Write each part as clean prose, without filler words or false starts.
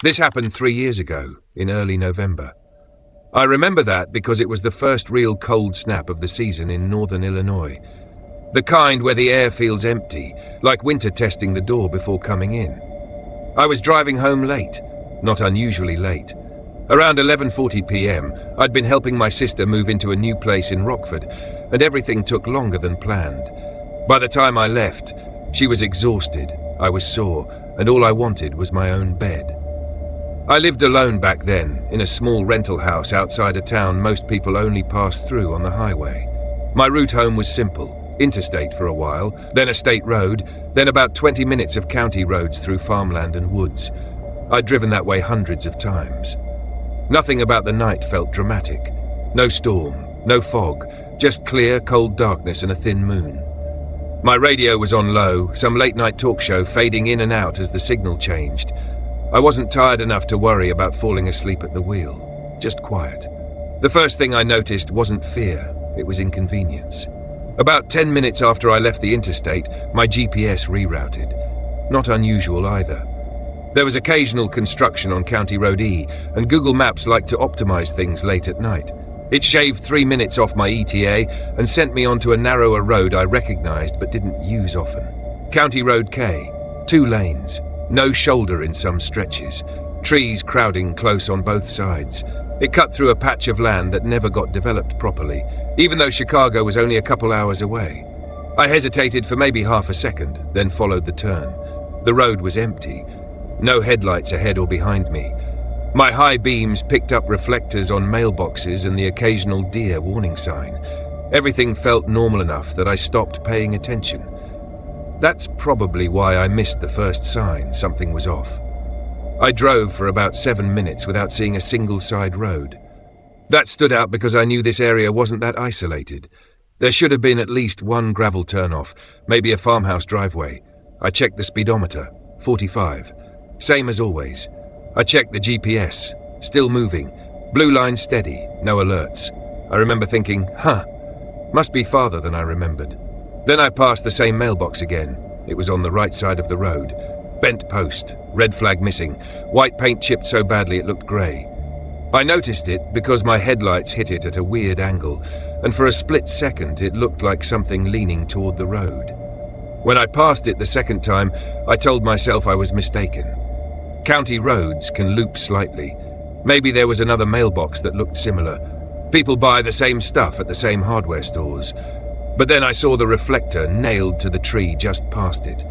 This happened 3 years ago, in early November. I remember that because it was the first real cold snap of the season in northern Illinois. The kind where the air feels empty, like winter testing the door before coming in. I was driving home late, not unusually late. Around 11:40 p.m, I'd been helping my sister move into a new place in Rockford, and everything took longer than planned. By the time I left, she was exhausted, I was sore, and all I wanted was my own bed. I lived alone back then, in a small rental house outside a town most people only passed through on the highway. My route home was simple: interstate for a while, then a state road, then about 20 minutes of county roads through farmland and woods. I'd driven that way hundreds of times. Nothing about the night felt dramatic. No storm, no fog, just clear, cold darkness and a thin moon. My radio was on low, some late-night talk show fading in and out as the signal changed. I wasn't tired enough to worry about falling asleep at the wheel, just quiet. The first thing I noticed wasn't fear, it was inconvenience. About 10 minutes after I left the interstate, my GPS rerouted. Not unusual either. There was occasional construction on County Road E, and Google Maps liked to optimize things late at night. It shaved 3 minutes off my ETA and sent me onto a narrower road I recognized but didn't use often. County Road K, 2 lanes. No shoulder in some stretches, trees crowding close on both sides. It cut through a patch of land that never got developed properly, even though Chicago was only a couple hours away. I hesitated for maybe half a second, then followed the turn. The road was empty. No headlights ahead or behind me. My high beams picked up reflectors on mailboxes and the occasional deer warning sign. Everything felt normal enough that I stopped paying attention. That's probably why I missed the first sign something was off. I drove for about 7 minutes without seeing a single side road. That stood out because I knew this area wasn't that isolated. There should have been at least one gravel turnoff, maybe a farmhouse driveway. I checked the speedometer, 45. Same as always. I checked the GPS, still moving. Blue line steady, no alerts. I remember thinking, must be farther than I remembered. Then I passed the same mailbox again. It was on the right side of the road. Bent post, red flag missing, white paint chipped so badly it looked grey. I noticed it because my headlights hit it at a weird angle, and for a split second it looked like something leaning toward the road. When I passed it the second time, I told myself I was mistaken. County roads can loop slightly. Maybe there was another mailbox that looked similar. People buy the same stuff at the same hardware stores. But then I saw the reflector nailed to the tree just past it.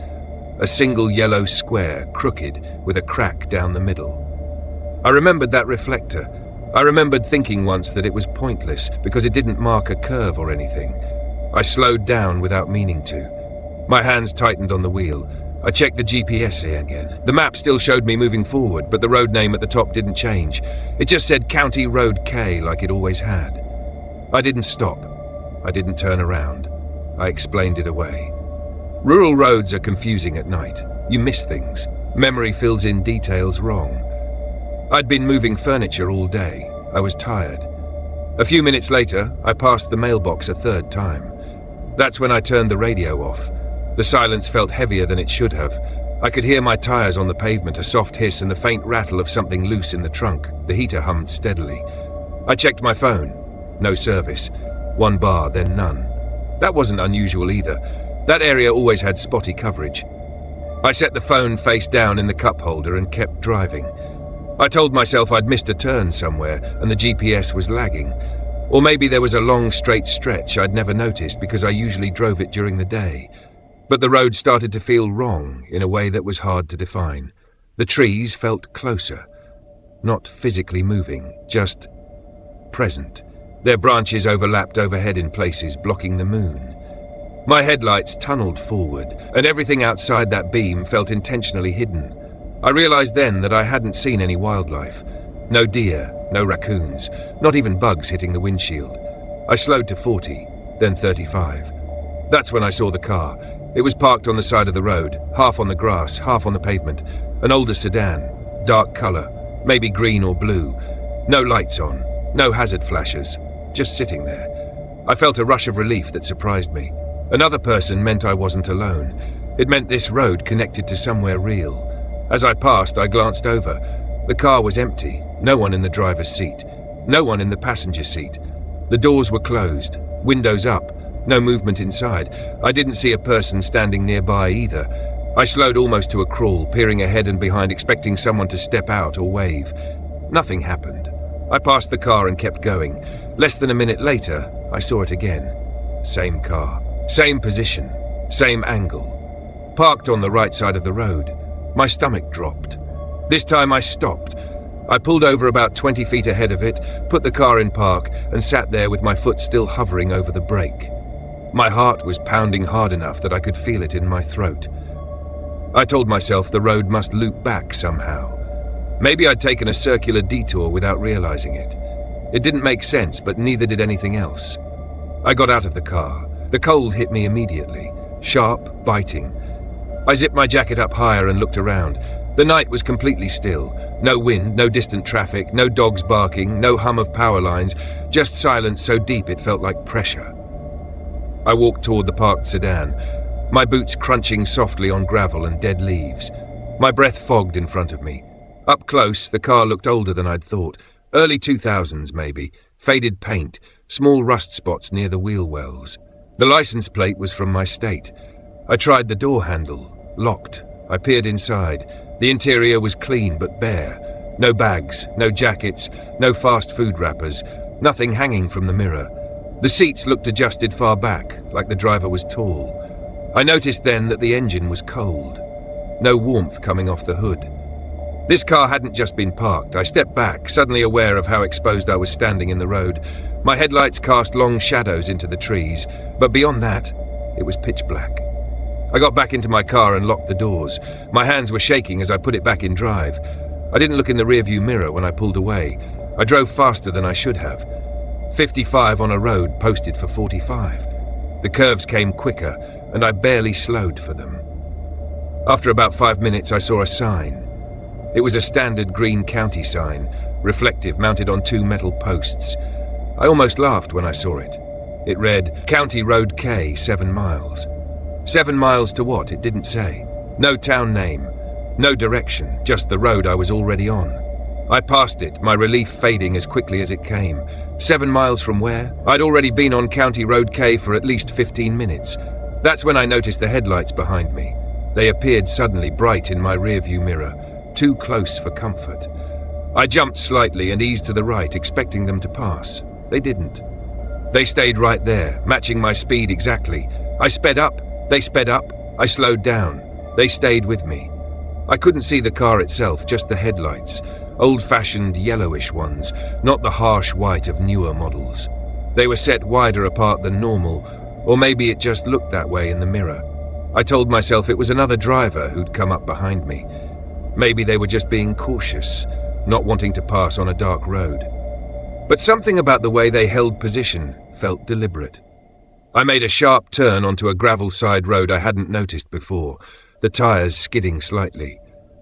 A single yellow square, crooked, with a crack down the middle. I remembered that reflector. I remembered thinking once that it was pointless because it didn't mark a curve or anything. I slowed down without meaning to. My hands tightened on the wheel. I checked the GPS again. The map still showed me moving forward, but the road name at the top didn't change. It just said County Road K like it always had. I didn't stop. I didn't turn around. I explained it away. Rural roads are confusing at night. You miss things. Memory fills in details wrong. I'd been moving furniture all day. I was tired. A few minutes later, I passed the mailbox a third time. That's when I turned the radio off. The silence felt heavier than it should have. I could hear my tires on the pavement, a soft hiss and the faint rattle of something loose in the trunk. The heater hummed steadily. I checked my phone. No service. 1 bar, then none. That wasn't unusual either. That area always had spotty coverage. I set the phone face down in the cup holder and kept driving. I told myself I'd missed a turn somewhere and the GPS was lagging. Or maybe there was a long straight stretch I'd never noticed because I usually drove it during the day. But the road started to feel wrong in a way that was hard to define. The trees felt closer. Not physically moving, just present. Their branches overlapped overhead in places, blocking the moon. My headlights tunneled forward, and everything outside that beam felt intentionally hidden. I realized then that I hadn't seen any wildlife. No deer, no raccoons, not even bugs hitting the windshield. I slowed to 40, then 35. That's when I saw the car. It was parked on the side of the road, half on the grass, half on the pavement. An older sedan, dark color, maybe green or blue. No lights on, no hazard flashes. Just sitting there. I felt a rush of relief that surprised me. Another person meant I wasn't alone. It meant this road connected to somewhere real. As I passed, I glanced over. The car was empty, no one in the driver's seat, no one in the passenger seat. The doors were closed, windows up, no movement inside. I didn't see a person standing nearby either. I slowed almost to a crawl, peering ahead and behind, expecting someone to step out or wave. Nothing happened. I passed the car and kept going. Less than a minute later, I saw it again. Same car, same position, same angle. Parked on the right side of the road. My stomach dropped. This time I stopped. I pulled over about 20 feet ahead of it, put the car in park, and sat there with my foot still hovering over the brake. My heart was pounding hard enough that I could feel it in my throat. I told myself the road must loop back somehow. Maybe I'd taken a circular detour without realizing it. It didn't make sense, but neither did anything else. I got out of the car. The cold hit me immediately, sharp, biting. I zipped my jacket up higher and looked around. The night was completely still. No wind, no distant traffic, no dogs barking, no hum of power lines, just silence so deep it felt like pressure. I walked toward the parked sedan, my boots crunching softly on gravel and dead leaves. My breath fogged in front of me. Up close, the car looked older than I'd thought. Early 2000s, maybe. Faded paint, small rust spots near the wheel wells. The license plate was from my state. I tried the door handle. Locked. I peered inside. The interior was clean but bare. No bags, no jackets, no fast food wrappers, nothing hanging from the mirror. The seats looked adjusted far back, like the driver was tall. I noticed then that the engine was cold. No warmth coming off the hood. This car hadn't just been parked. I stepped back, suddenly aware of how exposed I was standing in the road. My headlights cast long shadows into the trees, but beyond that, it was pitch black. I got back into my car and locked the doors. My hands were shaking as I put it back in drive. I didn't look in the rearview mirror when I pulled away. I drove faster than I should have. 55 on a road posted for 45. The curves came quicker, and I barely slowed for them. After about 5 minutes, I saw a sign. It was a standard green county sign, reflective, mounted on 2 metal posts. I almost laughed when I saw it. It read, County Road K, 7 miles. 7 miles to what? It didn't say. No town name, no direction, just the road I was already on. I passed it, my relief fading as quickly as it came. 7 miles from where? I'd already been on County Road K for at least 15 minutes. That's when I noticed the headlights behind me. They appeared suddenly bright in my rearview mirror, too close for comfort. I jumped slightly and eased to the right, expecting them to pass. They didn't. They stayed right there, matching my speed exactly. I sped up. They sped up. I slowed down. They stayed with me. I couldn't see the car itself, just the headlights. Old-fashioned yellowish ones, not the harsh white of newer models. They were set wider apart than normal, or maybe it just looked that way in the mirror. I told myself it was another driver who'd come up behind me. Maybe they were just being cautious, not wanting to pass on a dark road. But something about the way they held position felt deliberate. I made a sharp turn onto a gravel side road I hadn't noticed before, the tires skidding slightly.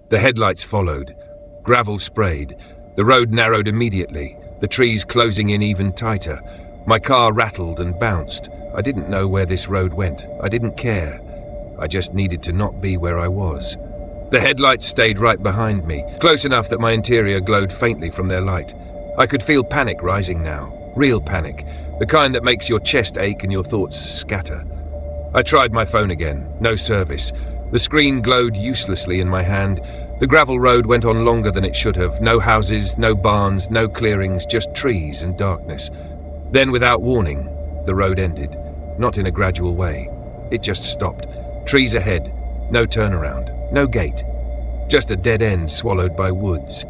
The headlights followed. Gravel sprayed. The road narrowed immediately, the trees closing in even tighter. My car rattled and bounced. I didn't know where this road went. I didn't care. I just needed to not be where I was. The headlights stayed right behind me, close enough that my interior glowed faintly from their light. I could feel panic rising now. Real panic. The kind that makes your chest ache and your thoughts scatter. I tried my phone again. No service. The screen glowed uselessly in my hand. The gravel road went on longer than it should have. No houses, no barns, no clearings, just trees and darkness. Then, without warning, the road ended. Not in a gradual way. It just stopped. Trees ahead. No turnaround. No gate. Just a dead end swallowed by woods.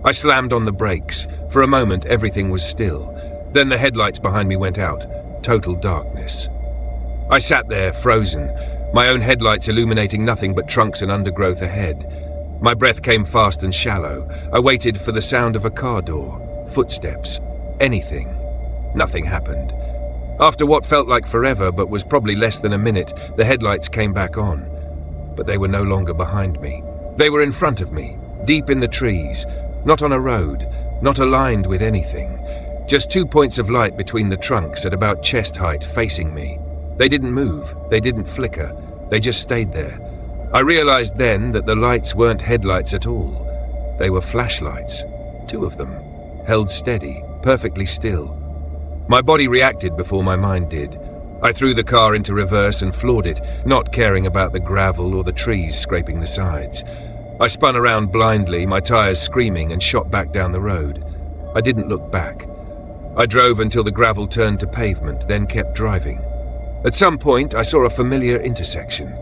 I slammed on the brakes. For a moment, everything was still. Then the headlights behind me went out. Total darkness. I sat there, frozen, my own headlights illuminating nothing but trunks and undergrowth ahead. My breath came fast and shallow. I waited for the sound of a car door, footsteps, anything. Nothing happened. After what felt like forever, but was probably less than a minute, the headlights came back on. But they were no longer behind me. They were in front of me, deep in the trees, not on a road, not aligned with anything. Just 2 points of light between the trunks at about chest height facing me. They didn't move, they didn't flicker, they just stayed there. I realized then that the lights weren't headlights at all. They were flashlights. 2 of them, held steady, perfectly still. My body reacted before my mind did. I threw the car into reverse and floored it, not caring about the gravel or the trees scraping the sides. I spun around blindly, my tires screaming, and shot back down the road. I didn't look back. I drove until the gravel turned to pavement, then kept driving. At some point, I saw a familiar intersection.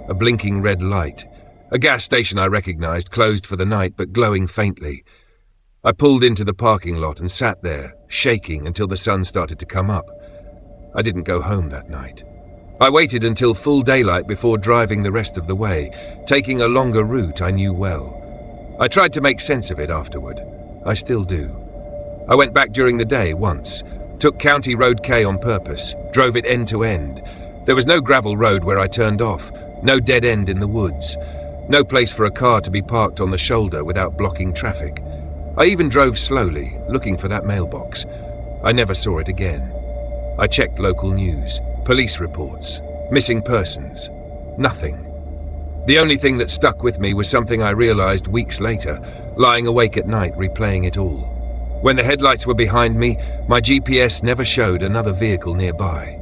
A blinking red light. A gas station I recognized, closed for the night but glowing faintly. I pulled into the parking lot and sat there, shaking until the sun started to come up. I didn't go home that night. I waited until full daylight before driving the rest of the way, taking a longer route I knew well. I tried to make sense of it afterward. I still do. I went back during the day once, took County Road K on purpose, drove it end to end. There was no gravel road where I turned off, no dead end in the woods, no place for a car to be parked on the shoulder without blocking traffic. I even drove slowly, looking for that mailbox. I never saw it again. I checked local news, police reports, missing persons. Nothing. The only thing that stuck with me was something I realized weeks later, lying awake at night replaying it all. When the headlights were behind me, my GPS never showed another vehicle nearby.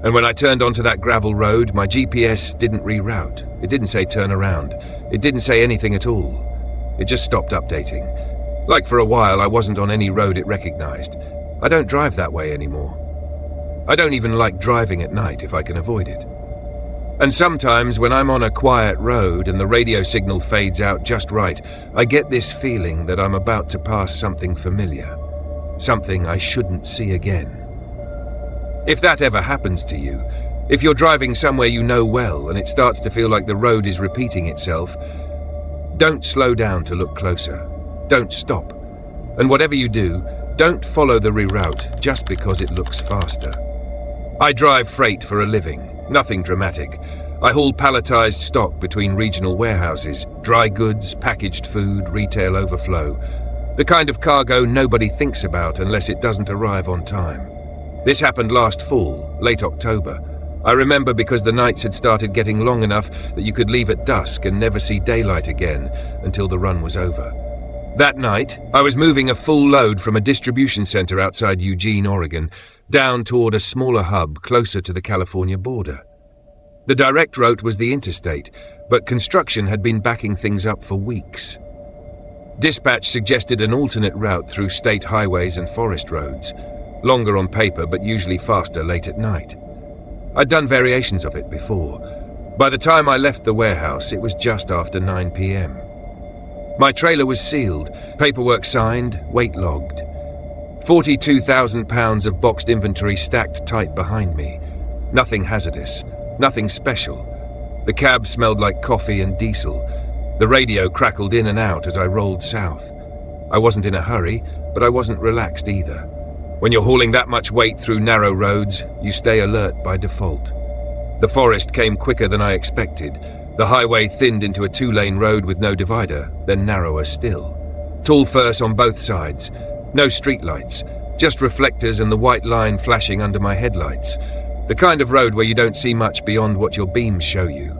And when I turned onto that gravel road, my GPS didn't reroute. It didn't say turn around. It didn't say anything at all. It just stopped updating. Like for a while, I wasn't on any road it recognized. I don't drive that way anymore. I don't even like driving at night if I can avoid it. And sometimes when I'm on a quiet road and the radio signal fades out just right, I get this feeling that I'm about to pass something familiar, something I shouldn't see again. If that ever happens to you, if you're driving somewhere you know well and it starts to feel like the road is repeating itself, don't slow down to look closer. Don't stop. And whatever you do, don't follow the reroute just because it looks faster. I drive freight for a living, nothing dramatic. I haul palletized stock between regional warehouses, dry goods, packaged food, retail overflow. The kind of cargo nobody thinks about unless it doesn't arrive on time. This happened last fall, late October. I remember because the nights had started getting long enough that you could leave at dusk and never see daylight again until the run was over. That night, I was moving a full load from a distribution center outside Eugene, Oregon, down toward a smaller hub closer to the California border. The direct route was the interstate, but construction had been backing things up for weeks. Dispatch suggested an alternate route through state highways and forest roads, longer on paper but usually faster late at night. I'd done variations of it before. By the time I left the warehouse, it was just after 9 p.m. My trailer was sealed, paperwork signed, weight logged. 42,000 pounds of boxed inventory stacked tight behind me. Nothing hazardous, nothing special. The cab smelled like coffee and diesel. The radio crackled in and out as I rolled south. I wasn't in a hurry, but I wasn't relaxed either. When you're hauling that much weight through narrow roads, you stay alert by default. The forest came quicker than I expected. The highway thinned into a 2-lane road with no divider, then narrower still. Tall firs on both sides. No streetlights, just reflectors and the white line flashing under my headlights. The kind of road where you don't see much beyond what your beams show you.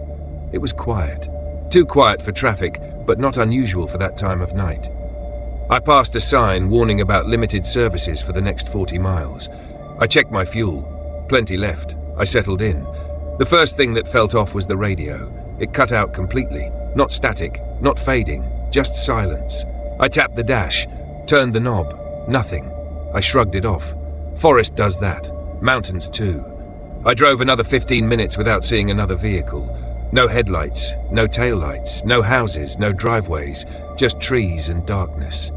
It was quiet. Too quiet for traffic, but not unusual for that time of night. I passed a sign warning about limited services for the next 40 miles. I checked my fuel. Plenty left. I settled in. The first thing that felt off was the radio. It cut out completely. Not static, not fading, just silence. I tapped the dash, turned the knob. Nothing. I shrugged it off. Forest does that. Mountains too. I drove another 15 minutes without seeing another vehicle. No headlights, no taillights, no houses, no driveways, just trees and darkness.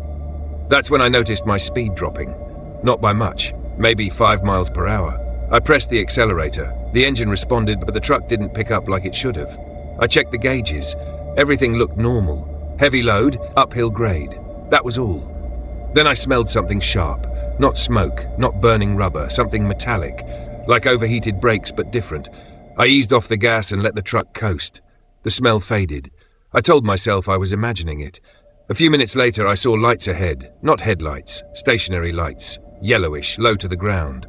That's when I noticed my speed dropping. Not by much, maybe 5 miles per hour. I pressed the accelerator. The engine responded, but the truck didn't pick up like it should have. I checked the gauges. Everything looked normal. Heavy load, uphill grade. That was all. Then I smelled something sharp. Not smoke, not burning rubber, something metallic. Like overheated brakes, but different. I eased off the gas and let the truck coast. The smell faded. I told myself I was imagining it. A few minutes later, I saw lights ahead. Not headlights, stationary lights. Yellowish, low to the ground.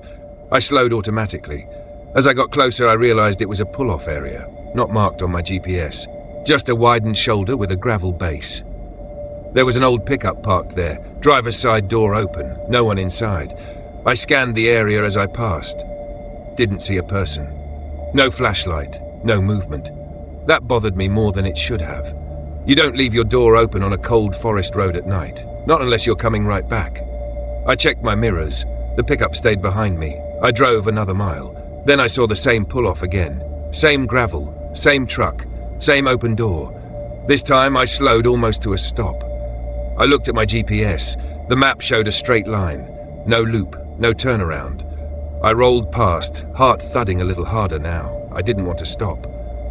I slowed automatically. As I got closer, I realized it was a pull-off area, not marked on my GPS. Just a widened shoulder with a gravel base. There was an old pickup parked there, driver's side door open, no one inside. I scanned the area as I passed. Didn't see a person. No flashlight, no movement. That bothered me more than it should have. You don't leave your door open on a cold forest road at night, not unless you're coming right back. I checked my mirrors. The pickup stayed behind me. I drove another mile. Then I saw the same pull-off again. Same gravel, same truck, same open door. This time I slowed almost to a stop. I looked at my GPS. The map showed a straight line. No loop, no turnaround. I rolled past, heart thudding a little harder now. I didn't want to stop.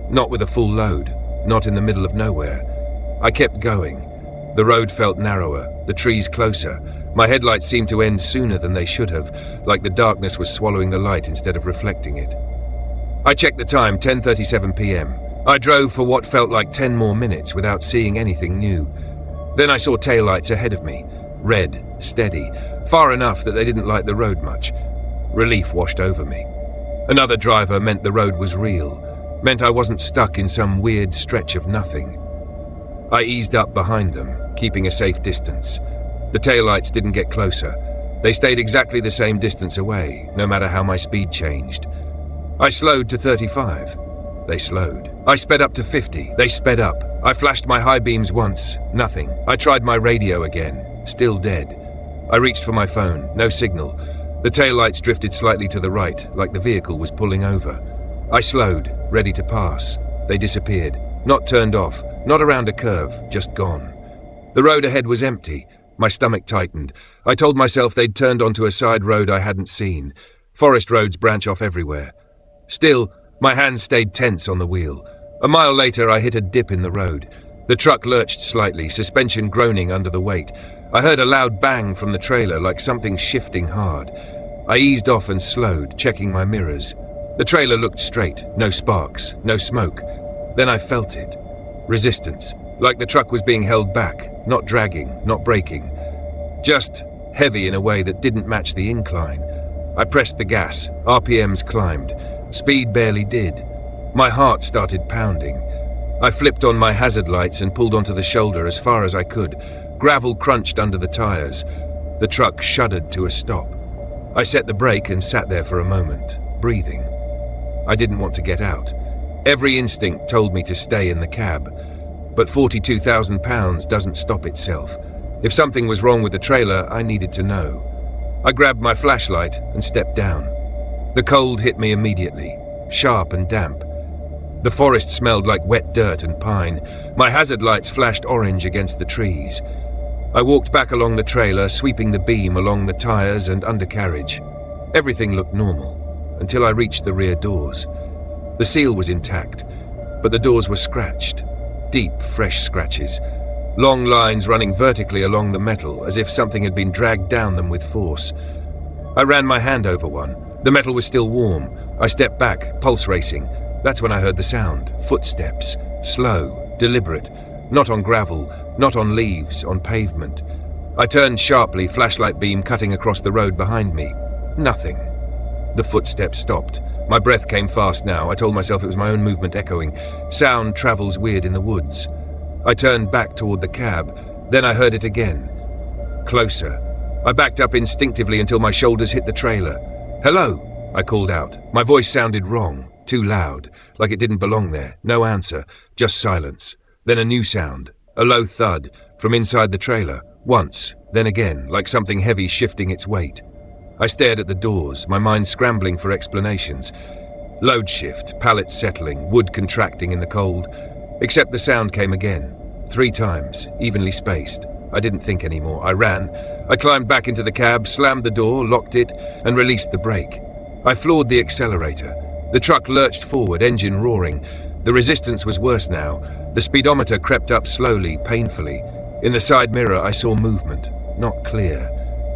Not with a full load, not in the middle of nowhere. I kept going. The road felt narrower, the trees closer. My headlights seemed to end sooner than they should have, like the darkness was swallowing the light instead of reflecting it. I checked the time, 10:37 p.m. I drove for what felt like 10 more minutes without seeing anything new. Then I saw taillights ahead of me, red, steady, far enough that they didn't light the road much. Relief washed over me. Another driver meant the road was real, meant I wasn't stuck in some weird stretch of nothing. I eased up behind them, keeping a safe distance. The taillights didn't get closer. They stayed exactly the same distance away, no matter how my speed changed. I slowed to 35. They slowed. I sped up to 50. They sped up. I flashed my high beams once. Nothing. I tried my radio again. Still dead. I reached for my phone. No signal. The taillights drifted slightly to the right, like the vehicle was pulling over. I slowed, ready to pass. They disappeared. Not turned off. Not around a curve. Just gone. The road ahead was empty. My stomach tightened. I told myself they'd turned onto a side road I hadn't seen. Forest roads branch off everywhere. Still, my hands stayed tense on the wheel. A mile later, I hit a dip in the road. The truck lurched slightly, suspension groaning under the weight. I heard a loud bang from the trailer, like something shifting hard. I eased off and slowed, checking my mirrors. The trailer looked straight, no sparks, no smoke. Then I felt it. Resistance, like the truck was being held back, not dragging, not braking. Just heavy in a way that didn't match the incline. I pressed the gas, RPMs climbed. Speed barely did. My heart started pounding. I flipped on my hazard lights and pulled onto the shoulder as far as I could. Gravel crunched under the tires. The truck shuddered to a stop. I set the brake and sat there for a moment, breathing. I didn't want to get out. Every instinct told me to stay in the cab. But 42,000 pounds doesn't stop itself. If something was wrong with the trailer, I needed to know. I grabbed my flashlight and stepped down. The cold hit me immediately, sharp and damp. The forest smelled like wet dirt and pine. My hazard lights flashed orange against the trees. I walked back along the trailer, sweeping the beam along the tires and undercarriage. Everything looked normal, until I reached the rear doors. The seal was intact, but the doors were scratched. Deep, fresh scratches. Long lines running vertically along the metal, as if something had been dragged down them with force. I ran my hand over one. The metal was still warm. I stepped back, pulse racing. That's when I heard the sound. Footsteps. Slow, deliberate. Not on gravel, not on leaves, on pavement. I turned sharply, flashlight beam cutting across the road behind me. Nothing. The footsteps stopped. My breath came fast now. I told myself it was my own movement echoing. Sound travels weird in the woods. I turned back toward the cab. Then I heard it again. Closer. I backed up instinctively until my shoulders hit the trailer. "Hello," I called out. My voice sounded wrong, too loud, like it didn't belong there. No answer, just silence. Then a new sound, a low thud, from inside the trailer. Once, then again, like something heavy shifting its weight. I stared at the doors, my mind scrambling for explanations. Load shift, pallets settling, wood contracting in the cold. Except the sound came again. 3 times, evenly spaced. I didn't think anymore. I ran. I climbed back into the cab, slammed the door, locked it, and released the brake. I floored the accelerator. The truck lurched forward, engine roaring. The resistance was worse now. The speedometer crept up slowly, painfully. In the side mirror, I saw movement. Not clear.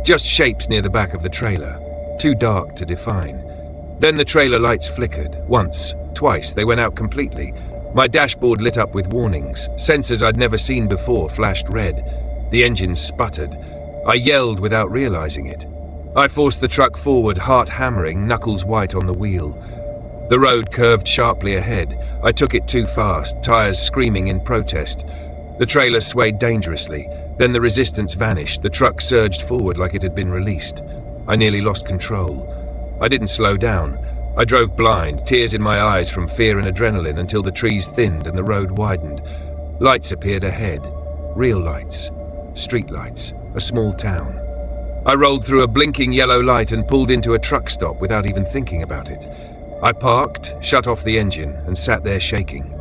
Just shapes near the back of the trailer. Too dark to define. Then the trailer lights flickered. Once, twice, they went out completely. My dashboard lit up with warnings. Sensors I'd never seen before flashed red. The engine sputtered. I yelled without realizing it. I forced the truck forward, heart hammering, knuckles white on the wheel. The road curved sharply ahead. I took it too fast, tires screaming in protest. The trailer swayed dangerously. Then the resistance vanished. The truck surged forward like it had been released. I nearly lost control. I didn't slow down. I drove blind, tears in my eyes from fear and adrenaline, until the trees thinned and the road widened. Lights appeared ahead. Real lights. Street lights. A small town. I rolled through a blinking yellow light and pulled into a truck stop without even thinking about it. I parked, shut off the engine, and sat there shaking.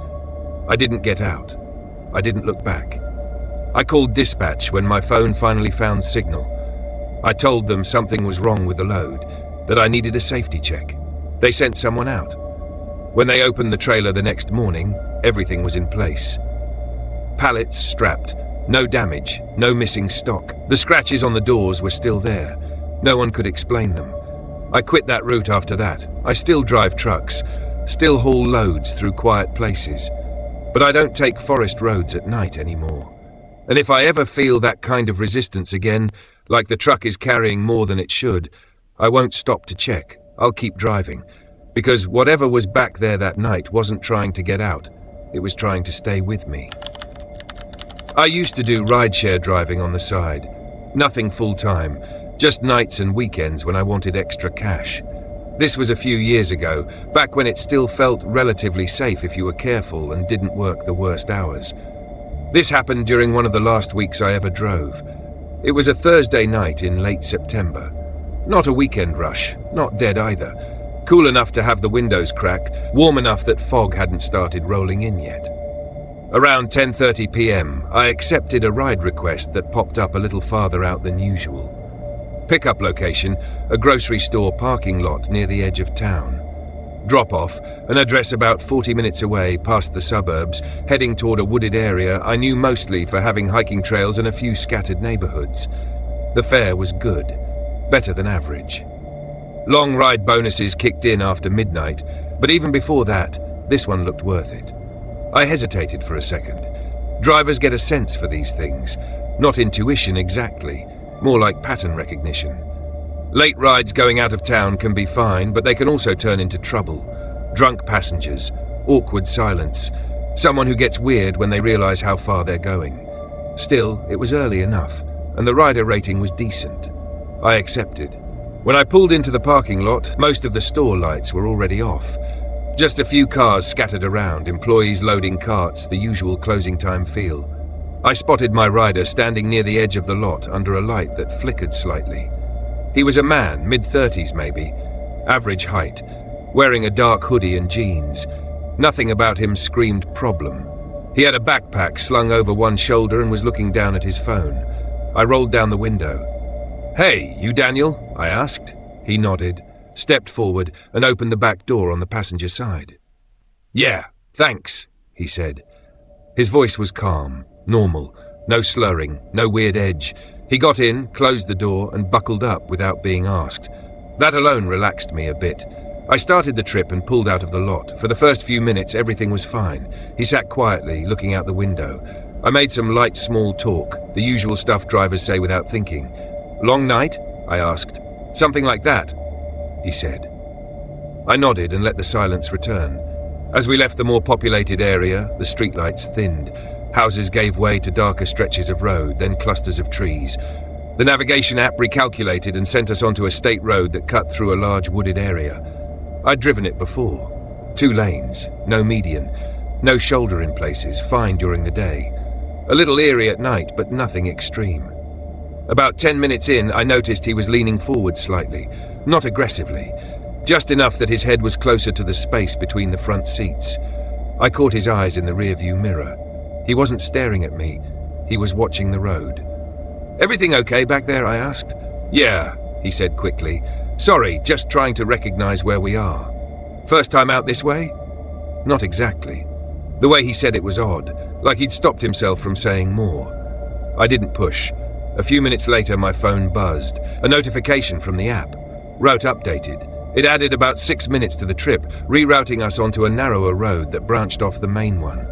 I didn't get out. I didn't look back. I called dispatch when my phone finally found signal. I told them something was wrong with the load, that I needed a safety check. They sent someone out. When they opened the trailer the next morning, everything was in place. Pallets strapped, no damage, no missing stock. The scratches on the doors were still there. No one could explain them. I quit that route after that. I still drive trucks, still haul loads through quiet places, but I don't take forest roads at night anymore. And if I ever feel that kind of resistance again, like the truck is carrying more than it should, I won't stop to check. I'll keep driving, because whatever was back there that night wasn't trying to get out. It was trying to stay with me. I used to do rideshare driving on the side. Nothing full-time, just nights and weekends when I wanted extra cash. This was a few years ago, back when it still felt relatively safe if you were careful and didn't work the worst hours. This happened during one of the last weeks I ever drove. It was a Thursday night in late September. Not a weekend rush, not dead either. Cool enough to have the windows cracked, warm enough that fog hadn't started rolling in yet. Around 10:30 p.m., I accepted a ride request that popped up a little farther out than usual. Pickup location, a grocery store parking lot near the edge of town. Drop-off, an address about 40 minutes away past the suburbs, heading toward a wooded area I knew mostly for having hiking trails and a few scattered neighborhoods. The fare was good, better than average. Long ride bonuses kicked in after midnight, but even before that, this one looked worth it. I hesitated for a second. Drivers get a sense for these things, not intuition exactly, more like pattern recognition. Late rides going out of town can be fine, but they can also turn into trouble. Drunk passengers, awkward silence, someone who gets weird when they realize how far they're going. Still, it was early enough, and the rider rating was decent. I accepted. When I pulled into the parking lot, most of the store lights were already off. Just a few cars scattered around, employees loading carts, the usual closing time feel. I spotted my rider standing near the edge of the lot under a light that flickered slightly. He was a man, mid-30s maybe, average height, wearing a dark hoodie and jeans. Nothing about him screamed problem. He had a backpack slung over one shoulder and was looking down at his phone. I rolled down the window. "Hey, you Daniel?" I asked. He nodded, stepped forward, and opened the back door on the passenger side. "Yeah, thanks," he said. His voice was calm, normal, no slurring, no weird edge. He got in, closed the door, and buckled up without being asked. That alone relaxed me a bit. I started the trip and pulled out of the lot. For the first few minutes, everything was fine. He sat quietly, looking out the window. I made some light small talk, the usual stuff drivers say without thinking. "Long night?" I asked. "Something like that," he said. I nodded and let the silence return. As we left the more populated area, the streetlights thinned. Houses gave way to darker stretches of road, then clusters of trees. The navigation app recalculated and sent us onto a state road that cut through a large wooded area. I'd driven it before. 2 lanes, no median, no shoulder in places, fine during the day. A little eerie at night, but nothing extreme. About 10 minutes in, I noticed he was leaning forward slightly, not aggressively, just enough that his head was closer to the space between the front seats. I caught his eyes in the rearview mirror. He wasn't staring at me. He was watching the road. "Everything okay back there?" I asked. "Yeah," he said quickly. "Sorry, just trying to recognize where we are." "First time out this way?" Not exactly. The way he said it was odd, like he'd stopped himself from saying more. I didn't push. A few minutes later, my phone buzzed. A notification from the app. Route updated. It added about 6 minutes to the trip, rerouting us onto a narrower road that branched off the main one.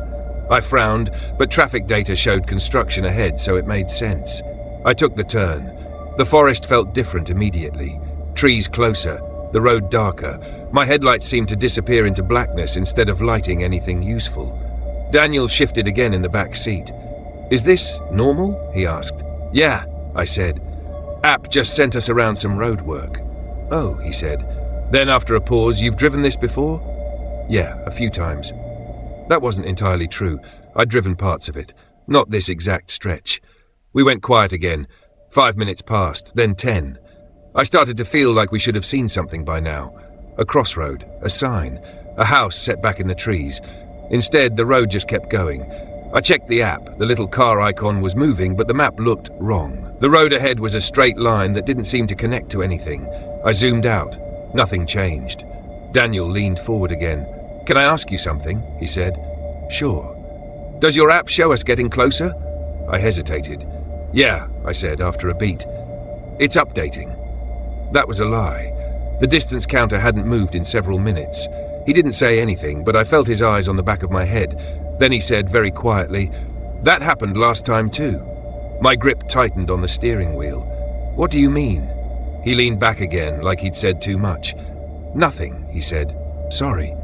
I frowned, but traffic data showed construction ahead, so it made sense. I took the turn. The forest felt different immediately. Trees closer, the road darker. My headlights seemed to disappear into blackness instead of lighting anything useful. Daniel shifted again in the back seat. "Is this normal?" he asked. "Yeah," I said. "App just sent us around some road work." "Oh," he said. Then after a pause, "You've driven this before?" "Yeah, a few times." That wasn't entirely true. I'd driven parts of it, not this exact stretch. We went quiet again. 5 minutes passed, then 10. I started to feel like we should have seen something by now. A crossroad, a sign, a house set back in the trees. Instead, the road just kept going. I checked the app. The little car icon was moving, but the map looked wrong. The road ahead was a straight line that didn't seem to connect to anything. I zoomed out. Nothing changed. Daniel leaned forward again. "Can I ask you something?" he said. "Sure." "Does your app show us getting closer?" I hesitated. "Yeah," I said after a beat. "It's updating." That was a lie. The distance counter hadn't moved in several minutes. He didn't say anything, but I felt his eyes on the back of my head. Then he said very quietly, "That happened last time too." My grip tightened on the steering wheel. "What do you mean?" He leaned back again, like he'd said too much. "Nothing," he said. "Sorry."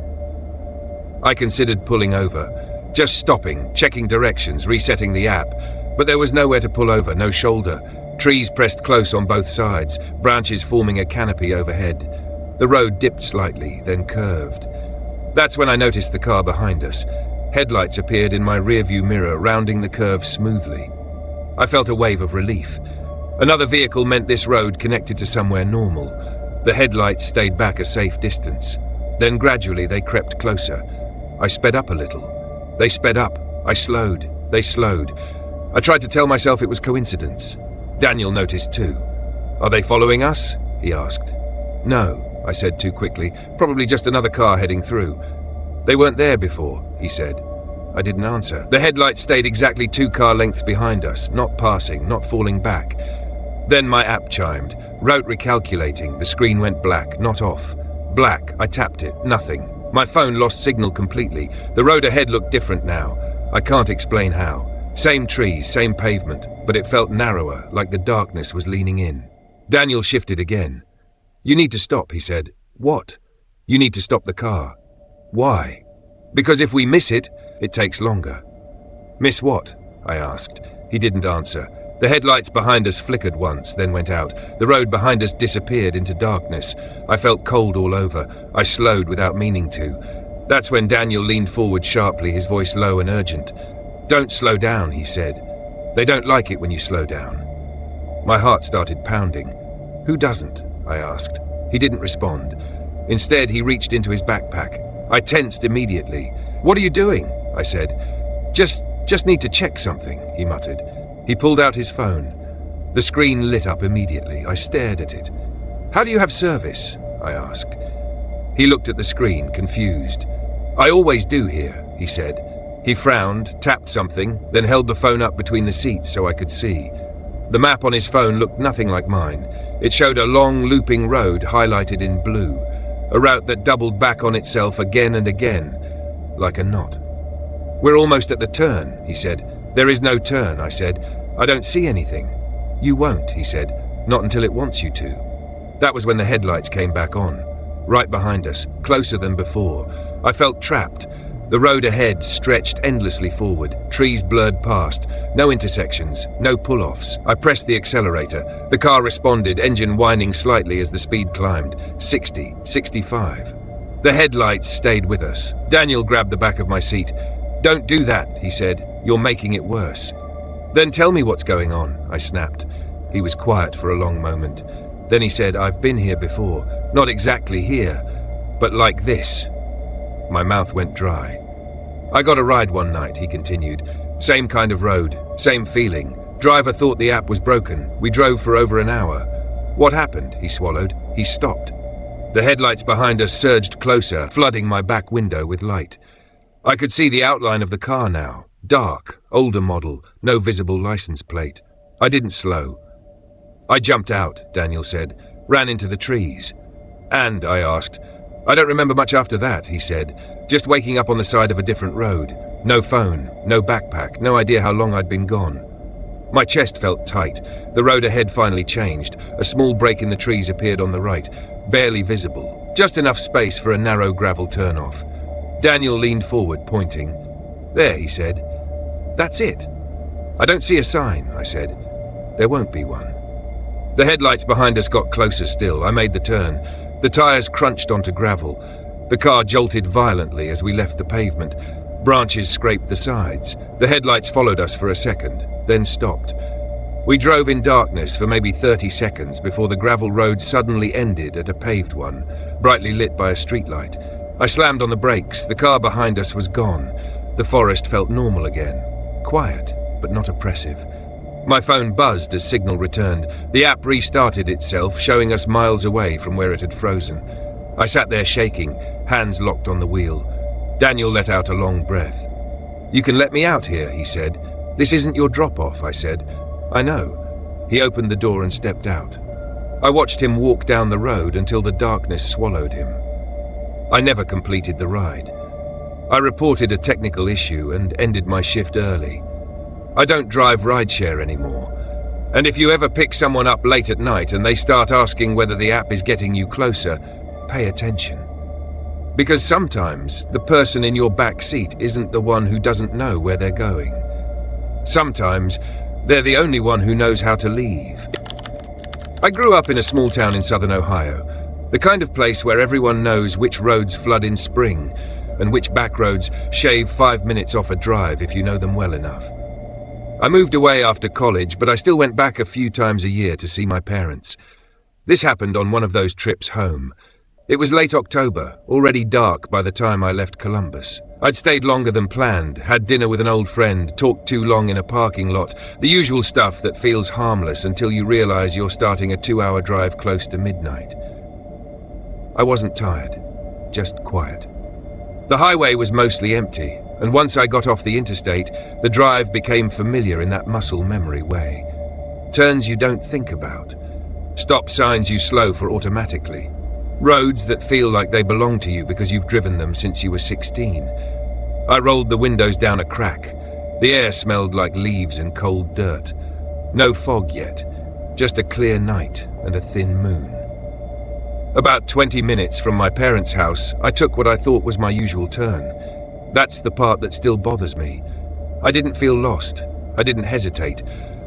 I considered pulling over, just stopping, checking directions, resetting the app. But there was nowhere to pull over, no shoulder. Trees pressed close on both sides, branches forming a canopy overhead. The road dipped slightly, then curved. That's when I noticed the car behind us. Headlights appeared in my rearview mirror, rounding the curve smoothly. I felt a wave of relief. Another vehicle meant this road connected to somewhere normal. The headlights stayed back a safe distance. Then gradually they crept closer. I sped up a little. They sped up. I slowed. They slowed. I tried to tell myself it was coincidence. Daniel noticed too. "Are they following us?" he asked. "No," I said too quickly. "Probably just another car heading through." "They weren't there before," he said. I didn't answer. The headlights stayed exactly 2 car lengths behind us, not passing, not falling back. Then my app chimed. Route recalculating. The screen went black, not off. Black. I tapped it. Nothing. My phone lost signal completely. The road ahead looked different now. I can't explain how. Same trees, same pavement, but it felt narrower, like the darkness was leaning in. Daniel shifted again. "You need to stop," he said. "What?" "You need to stop the car." "Why?" "Because if we miss it, it takes longer." "Miss what?" I asked. He didn't answer. The headlights behind us flickered once, then went out. The road behind us disappeared into darkness. I felt cold all over. I slowed without meaning to. That's when Daniel leaned forward sharply, his voice low and urgent. "Don't slow down," he said. "They don't like it when you slow down." My heart started pounding. "Who doesn't?" I asked. He didn't respond. Instead, he reached into his backpack. I tensed immediately. "What are you doing?" I said. Just need to check something," he muttered. He pulled out his phone. The screen lit up immediately. I stared at it. "How do you have service?" I asked. He looked at the screen, confused. "I always do here," he said. He frowned, tapped something, then held the phone up between the seats so I could see. The map on his phone looked nothing like mine. It showed a long, looping road highlighted in blue, a route that doubled back on itself again and again, like a knot. "We're almost at the turn," he said. "There is no turn," I said. "I don't see anything." "You won't," he said. "Not until it wants you to." That was when the headlights came back on, right behind us, closer than before. I felt trapped. The road ahead stretched endlessly forward, trees blurred past, no intersections, no pull-offs. I pressed the accelerator. The car responded, engine whining slightly as the speed climbed. 60, 65. The headlights stayed with us. Daniel grabbed the back of my seat. "Don't do that," he said. "You're making it worse." "Then tell me what's going on," I snapped. He was quiet for a long moment. Then he said, "I've been here before. Not exactly here, but like this." My mouth went dry. "I got a ride one night," he continued. "Same kind of road, same feeling. Driver thought the app was broken. We drove for over an hour. What happened?" He swallowed. He stopped. The headlights behind us surged closer, flooding my back window with light. I could see the outline of the car now. Dark, older model, no visible license plate. I didn't slow. "I jumped out," Daniel said. "Ran into the trees." "And?" I asked. "I don't remember much after that," he said. "Just waking up on the side of a different road. No phone, no backpack, no idea how long I'd been gone." My chest felt tight. The road ahead finally changed. A small break in the trees appeared on the right, barely visible. Just enough space for a narrow gravel turnoff. Daniel leaned forward, pointing. "There," he said. "That's it." "I don't see a sign," I said. "There won't be one." The headlights behind us got closer still. I made the turn. The tires crunched onto gravel. The car jolted violently as we left the pavement. Branches scraped the sides. The headlights followed us for a second, then stopped. We drove in darkness for maybe 30 seconds before the gravel road suddenly ended at a paved one, brightly lit by a streetlight. I slammed on the brakes. The car behind us was gone. The forest felt normal again. Quiet, but not oppressive. My phone buzzed as signal returned. The app restarted itself, showing us miles away from where it had frozen. I sat there shaking, hands locked on the wheel. Daniel let out a long breath. "You can let me out here," he said. "This isn't your drop-off," I said. "I know." He opened the door and stepped out. I watched him walk down the road until the darkness swallowed him. I never completed the ride. I reported a technical issue and ended my shift early. I don't drive rideshare anymore. And if you ever pick someone up late at night and they start asking whether the app is getting you closer, pay attention. Because sometimes the person in your back seat isn't the one who doesn't know where they're going. Sometimes they're the only one who knows how to leave. I grew up in a small town in southern Ohio, the kind of place where everyone knows which roads flood in spring and which back roads shave 5 minutes off a drive if you know them well enough. I moved away after college, but I still went back a few times a year to see my parents. This happened on one of those trips home. It was late October, already dark by the time I left Columbus. I'd stayed longer than planned, had dinner with an old friend, talked too long in a parking lot, the usual stuff that feels harmless until you realize you're starting a 2-hour drive close to midnight. I wasn't tired, just quiet. The highway was mostly empty, and once I got off the interstate, the drive became familiar in that muscle memory way. Turns you don't think about. Stop signs you slow for automatically. Roads that feel like they belong to you because you've driven them since you were 16. I rolled the windows down a crack. The air smelled like leaves and cold dirt. No fog yet, just a clear night and a thin moon. About 20 minutes from my parents' house, I took what I thought was my usual turn. That's the part that still bothers me. I didn't feel lost. I didn't hesitate.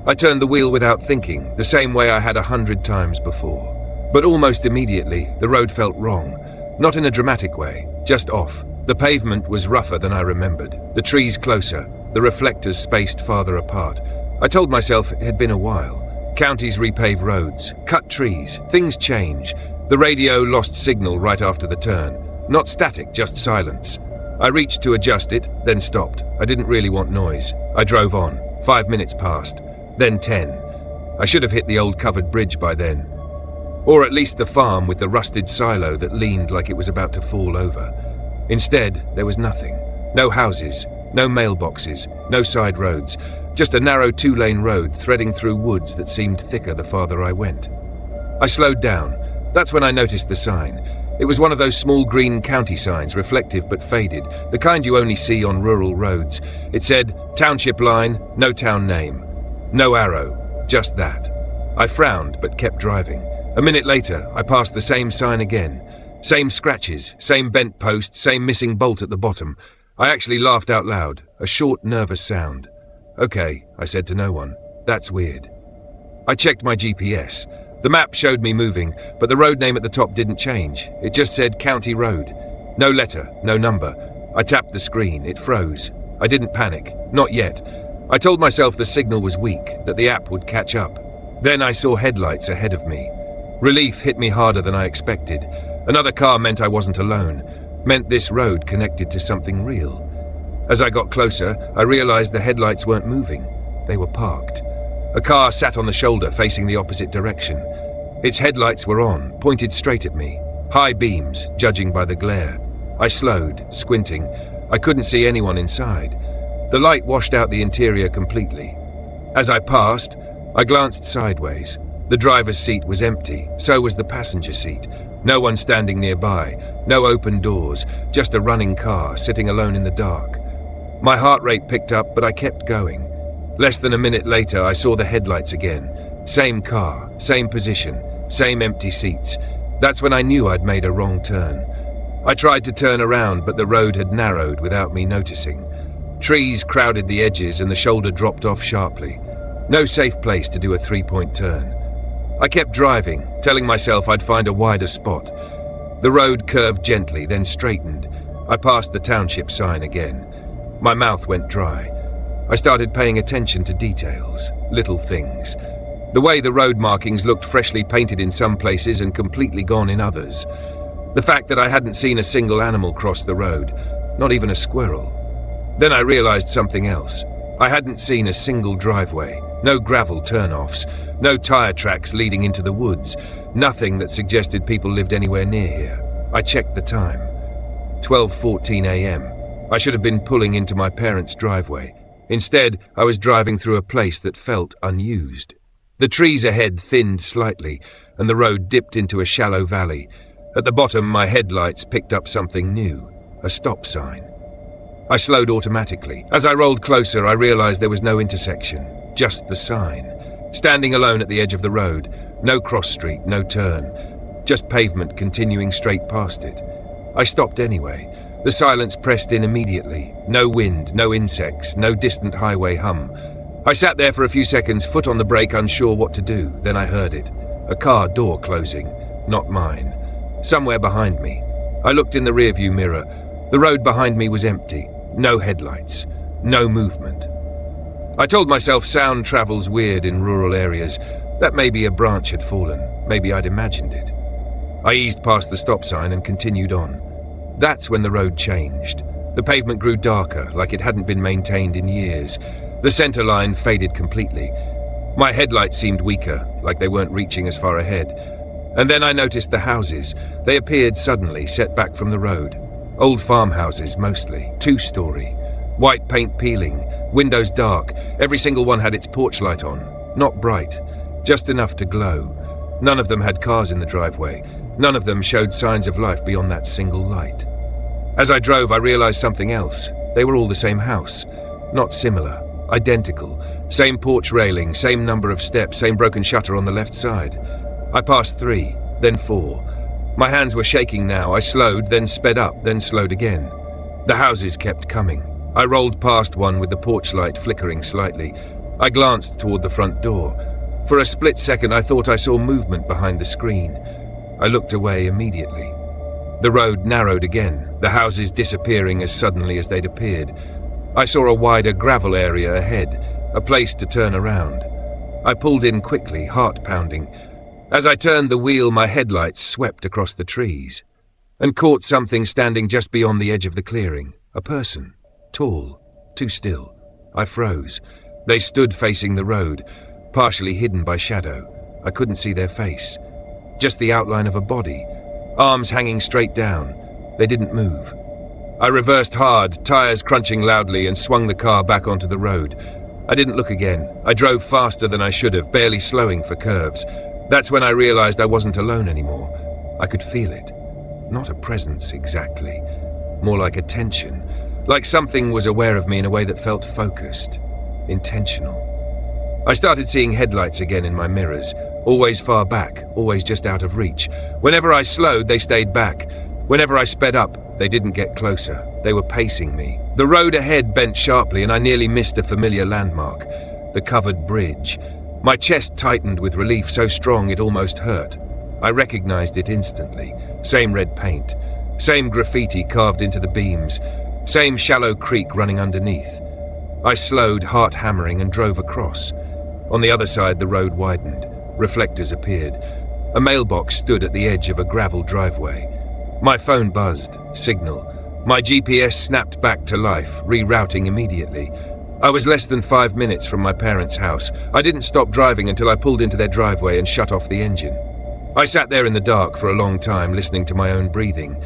I turned the wheel without thinking, the same way I had 100 times before. But almost immediately, the road felt wrong. Not in a dramatic way, just off. The pavement was rougher than I remembered, the trees closer, the reflectors spaced farther apart. I told myself it had been a while. Counties repave roads, cut trees, things change. The radio lost signal right after the turn. Not static, just silence. I reached to adjust it, then stopped. I didn't really want noise. I drove on. 5 minutes passed, then 10. I should have hit the old covered bridge by then. Or at least the farm with the rusted silo that leaned like it was about to fall over. Instead, there was nothing. No houses, no mailboxes, no side roads. Just a narrow 2-lane road threading through woods that seemed thicker the farther I went. I slowed down. That's when I noticed the sign. It was one of those small green county signs, reflective but faded, the kind you only see on rural roads. It said, "Township line, no town name." No arrow, just that. I frowned but kept driving. A minute later, I passed the same sign again. Same scratches, same bent post, same missing bolt at the bottom. I actually laughed out loud, a short, nervous sound. "Okay," I said to no one. "That's weird." I checked my GPS. The map showed me moving, but the road name at the top didn't change. It just said County Road. No letter, no number. I tapped the screen. It froze. I didn't panic. Not yet. I told myself the signal was weak, that the app would catch up. Then I saw headlights ahead of me. Relief hit me harder than I expected. Another car meant I wasn't alone. Meant this road connected to something real. As I got closer, I realized the headlights weren't moving. They were parked. A car sat on the shoulder facing the opposite direction. Its headlights were on, pointed straight at me. High beams, judging by the glare. I slowed, squinting. I couldn't see anyone inside. The light washed out the interior completely. As I passed, I glanced sideways. The driver's seat was empty, so was the passenger seat. No one standing nearby, no open doors, just a running car sitting alone in the dark. My heart rate picked up, but I kept going. Less than a minute later, I saw the headlights again. Same car, same position, same empty seats. That's when I knew I'd made a wrong turn. I tried to turn around, but the road had narrowed without me noticing. Trees crowded the edges and the shoulder dropped off sharply. No safe place to do a three-point turn. I kept driving, telling myself I'd find a wider spot. The road curved gently, then straightened. I passed the township sign again. My mouth went dry. I started paying attention to details, little things. The way the road markings looked freshly painted in some places and completely gone in others. The fact that I hadn't seen a single animal cross the road, not even a squirrel. Then I realized something else. I hadn't seen a single driveway, no gravel turnoffs, no tire tracks leading into the woods, nothing that suggested people lived anywhere near here. I checked the time. 12:14 a.m. I should have been pulling into my parents' driveway. Instead, I was driving through a place that felt unused. The trees ahead thinned slightly, and the road dipped into a shallow valley. At the bottom, my headlights picked up something new, a stop sign. I slowed automatically. As I rolled closer, I realized there was no intersection, just the sign. Standing alone at the edge of the road, no cross street, no turn, just pavement continuing straight past it. I stopped anyway. The silence pressed in immediately. No wind, no insects, no distant highway hum. I sat there for a few seconds, foot on the brake, unsure what to do. Then I heard it. A car door closing. Not mine. Somewhere behind me. I looked in the rearview mirror. The road behind me was empty. No headlights. No movement. I told myself sound travels weird in rural areas. That maybe a branch had fallen. Maybe I'd imagined it. I eased past the stop sign and continued on. That's when the road changed. The pavement grew darker, like it hadn't been maintained in years. The center line faded completely. My headlights seemed weaker, like they weren't reaching as far ahead. And then I noticed the houses. They appeared suddenly, set back from the road. Old farmhouses, mostly. 2-story. White paint peeling. Windows dark. Every single one had its porch light on. Not bright. Just enough to glow. None of them had cars in the driveway. None of them showed signs of life beyond that single light. As I drove, I realized something else. They were all the same house. Not similar. Identical. Same porch railing, same number of steps, same broken shutter on the left side. I passed 3, then 4. My hands were shaking now. I slowed, then sped up, then slowed again. The houses kept coming. I rolled past one with the porch light flickering slightly. I glanced toward the front door. For a split second, I thought I saw movement behind the screen. I looked away immediately. The road narrowed again, the houses disappearing as suddenly as they'd appeared. I saw a wider gravel area ahead, a place to turn around. I pulled in quickly, heart pounding. As I turned the wheel, my headlights swept across the trees and caught something standing just beyond the edge of the clearing. A person, tall, too still. I froze. They stood facing the road, partially hidden by shadow. I couldn't see their face. Just the outline of a body, arms hanging straight down. They didn't move. I reversed hard, tires crunching loudly, and swung the car back onto the road. I didn't look again. I drove faster than I should have, barely slowing for curves. That's when I realized I wasn't alone anymore. I could feel it. Not a presence exactly. More like a tension. Like something was aware of me in a way that felt focused. Intentional. I started seeing headlights again in my mirrors. Always far back, always just out of reach. Whenever I slowed, they stayed back. Whenever I sped up, they didn't get closer. They were pacing me. The road ahead bent sharply and I nearly missed a familiar landmark. The covered bridge. My chest tightened with relief so strong it almost hurt. I recognized it instantly. Same red paint. Same graffiti carved into the beams. Same shallow creek running underneath. I slowed, heart hammering, and drove across. On the other side, the road widened. Reflectors appeared. A mailbox stood at the edge of a gravel driveway. My phone buzzed. Signal. My GPS snapped back to life, rerouting immediately. I was less than 5 minutes from my parents' house. I didn't stop driving until I pulled into their driveway and shut off the engine. I sat there in the dark for a long time, listening to my own breathing.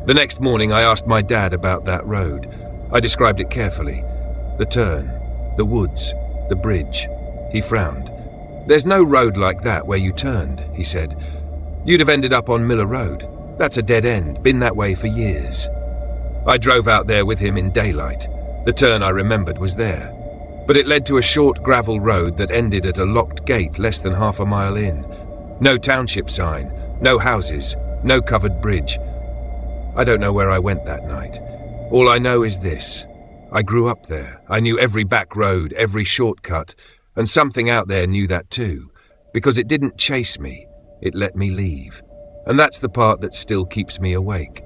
The next morning, I asked my dad about that road. I described it carefully. The turn, the woods, the bridge. He frowned. "There's no road like that where you turned," he said. "You'd have ended up on Miller Road. That's a dead end, been that way for years." I drove out there with him in daylight. The turn I remembered was there. But it led to a short gravel road that ended at a locked gate less than half a mile in. No township sign, no houses, no covered bridge. I don't know where I went that night. All I know is this. I grew up there. I knew every back road, every shortcut, and something out there knew that too. Because it didn't chase me, it let me leave. And that's the part that still keeps me awake.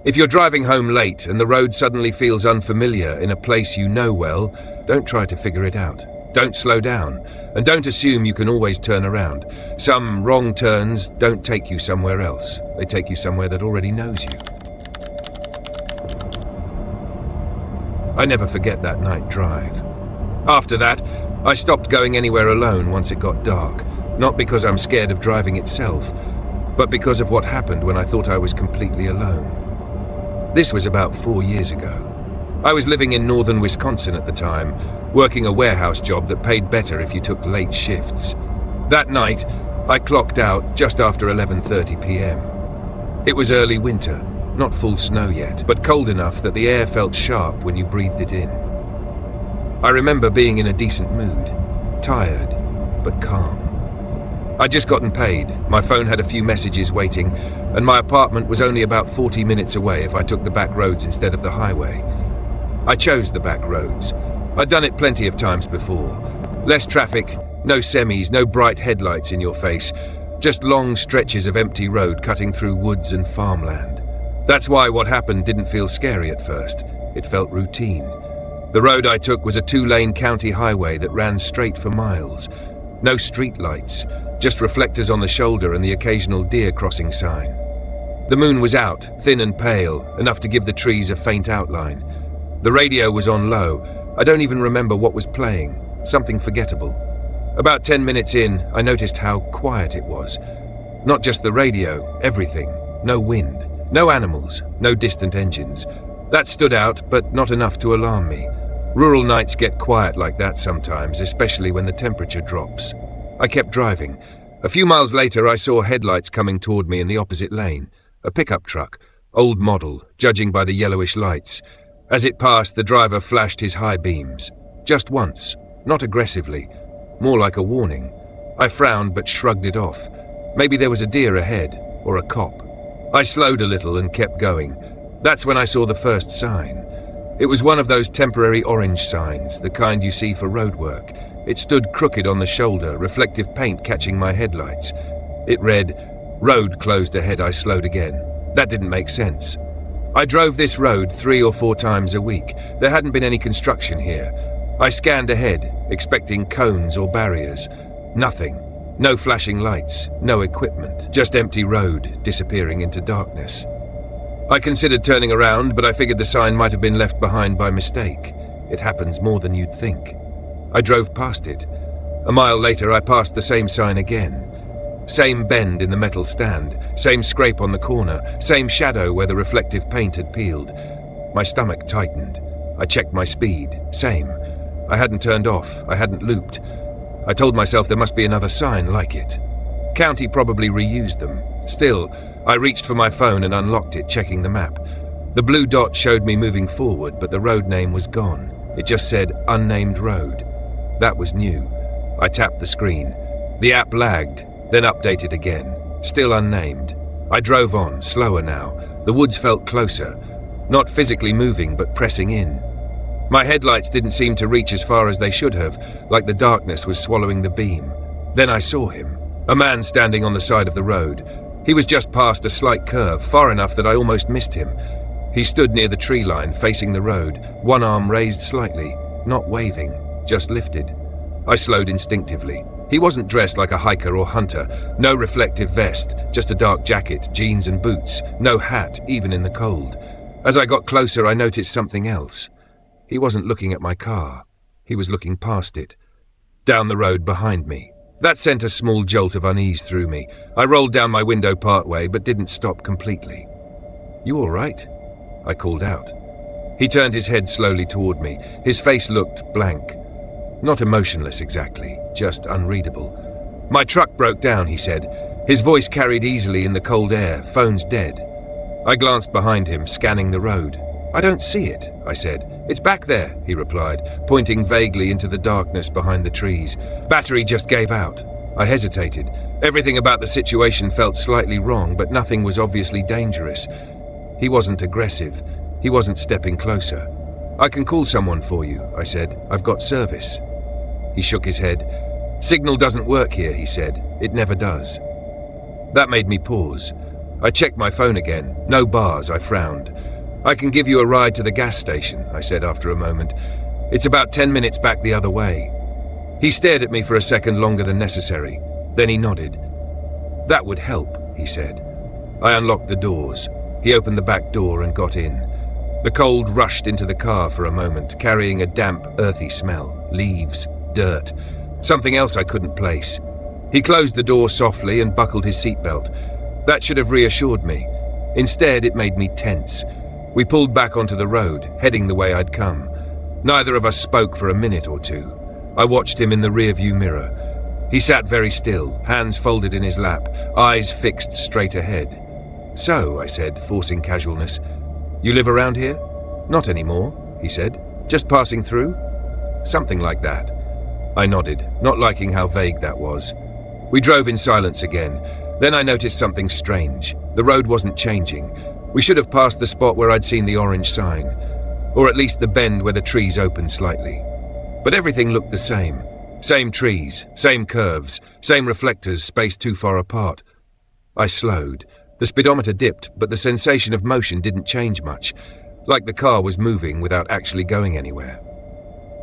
If you're driving home late and the road suddenly feels unfamiliar in a place you know well, don't try to figure it out. Don't slow down, and don't assume you can always turn around. Some wrong turns don't take you somewhere else. They take you somewhere that already knows you. I never forget that night drive. After that, I stopped going anywhere alone once it got dark, not because I'm scared of driving itself, but because of what happened when I thought I was completely alone. This was about 4 years ago. I was living in northern Wisconsin at the time, working a warehouse job that paid better if you took late shifts. That night, I clocked out just after 11:30 p.m. It was early winter, not full snow yet, but cold enough that the air felt sharp when you breathed it in. I remember being in a decent mood, tired, but calm. I'd just gotten paid, my phone had a few messages waiting, and my apartment was only about 40 minutes away if I took the back roads instead of the highway. I chose the back roads. I'd done it plenty of times before. Less traffic, no semis, no bright headlights in your face, just long stretches of empty road cutting through woods and farmland. That's why what happened didn't feel scary at first. It felt routine. The road I took was a 2-lane county highway that ran straight for miles. No street lights, just reflectors on the shoulder and the occasional deer crossing sign. The moon was out, thin and pale, enough to give the trees a faint outline. The radio was on low. I don't even remember what was playing. Something forgettable. About 10 minutes in, I noticed how quiet it was. Not just the radio, everything. No wind, no animals, no distant engines. That stood out, but not enough to alarm me. Rural nights get quiet like that sometimes, especially when the temperature drops. I kept driving. A few miles later, I saw headlights coming toward me in the opposite lane. A pickup truck, old model, judging by the yellowish lights. As it passed, the driver flashed his high beams. Just once, not aggressively, more like a warning. I frowned but shrugged it off. Maybe there was a deer ahead, or a cop. I slowed a little and kept going. That's when I saw the first sign. It was one of those temporary orange signs, the kind you see for roadwork. It stood crooked on the shoulder, reflective paint catching my headlights. It read, "Road closed ahead." I slowed again. That didn't make sense. I drove this road 3 or 4 times a week. There hadn't been any construction here. I scanned ahead, expecting cones or barriers. Nothing. No flashing lights, no equipment, just empty road disappearing into darkness. I considered turning around, but I figured the sign might have been left behind by mistake. It happens more than you'd think. I drove past it. A mile later, I passed the same sign again. Same bend in the metal stand, same scrape on the corner, same shadow where the reflective paint had peeled. My stomach tightened. I checked my speed. Same. I hadn't turned off. I hadn't looped. I told myself there must be another sign like it. County probably reused them. Still, I reached for my phone and unlocked it, checking the map. The blue dot showed me moving forward, but the road name was gone. It just said unnamed road. That was new. I tapped the screen. The app lagged, then updated again. Still unnamed. I drove on, slower now. The woods felt closer. Not physically moving, but pressing in. My headlights didn't seem to reach as far as they should have, like the darkness was swallowing the beam. Then I saw him. A man standing on the side of the road. He was just past a slight curve, far enough that I almost missed him. He stood near the tree line, facing the road, one arm raised slightly, not waving, just lifted. I slowed instinctively. He wasn't dressed like a hiker or hunter. No reflective vest, just a dark jacket, jeans and boots. No hat, even in the cold. As I got closer, I noticed something else. He wasn't looking at my car. He was looking past it. Down the road behind me. That sent a small jolt of unease through me. I rolled down my window partway, but didn't stop completely. "You all right?" I called out. He turned his head slowly toward me. His face looked blank. Not emotionless exactly, just unreadable. "My truck broke down," he said. His voice carried easily in the cold air. "Phone's dead." I glanced behind him, scanning the road. "I don't see it," I said. "It's back there," he replied, pointing vaguely into the darkness behind the trees. "Battery just gave out." I hesitated. Everything about the situation felt slightly wrong, but nothing was obviously dangerous. He wasn't aggressive. He wasn't stepping closer. "I can call someone for you," I said. "I've got service." He shook his head. "Signal doesn't work here," he said. "It never does." That made me pause. I checked my phone again. No bars, I frowned. "I can give you a ride to the gas station," I said after a moment. "It's about 10 minutes back the other way." He stared at me for a second longer than necessary. Then he nodded. "That would help," he said. I unlocked the doors. He opened the back door and got in. The cold rushed into the car for a moment, carrying a damp, earthy smell. Leaves, dirt, something else I couldn't place. He closed the door softly and buckled his seatbelt. That should have reassured me. Instead, it made me tense. We pulled back onto the road, heading the way I'd come. Neither of us spoke for a minute or two. I watched him in the rearview mirror. He sat very still, hands folded in his lap, eyes fixed straight ahead. "So," I said, forcing casualness, "you live around here?" "Not anymore," he said. "Just passing through?" "Something like that." I nodded, not liking how vague that was. We drove in silence again. Then I noticed something strange. The road wasn't changing. We should have passed the spot where I'd seen the orange sign, or at least the bend where the trees opened slightly. But everything looked the same. Same trees, same curves, same reflectors spaced too far apart. I slowed. The speedometer dipped, but the sensation of motion didn't change much, like the car was moving without actually going anywhere.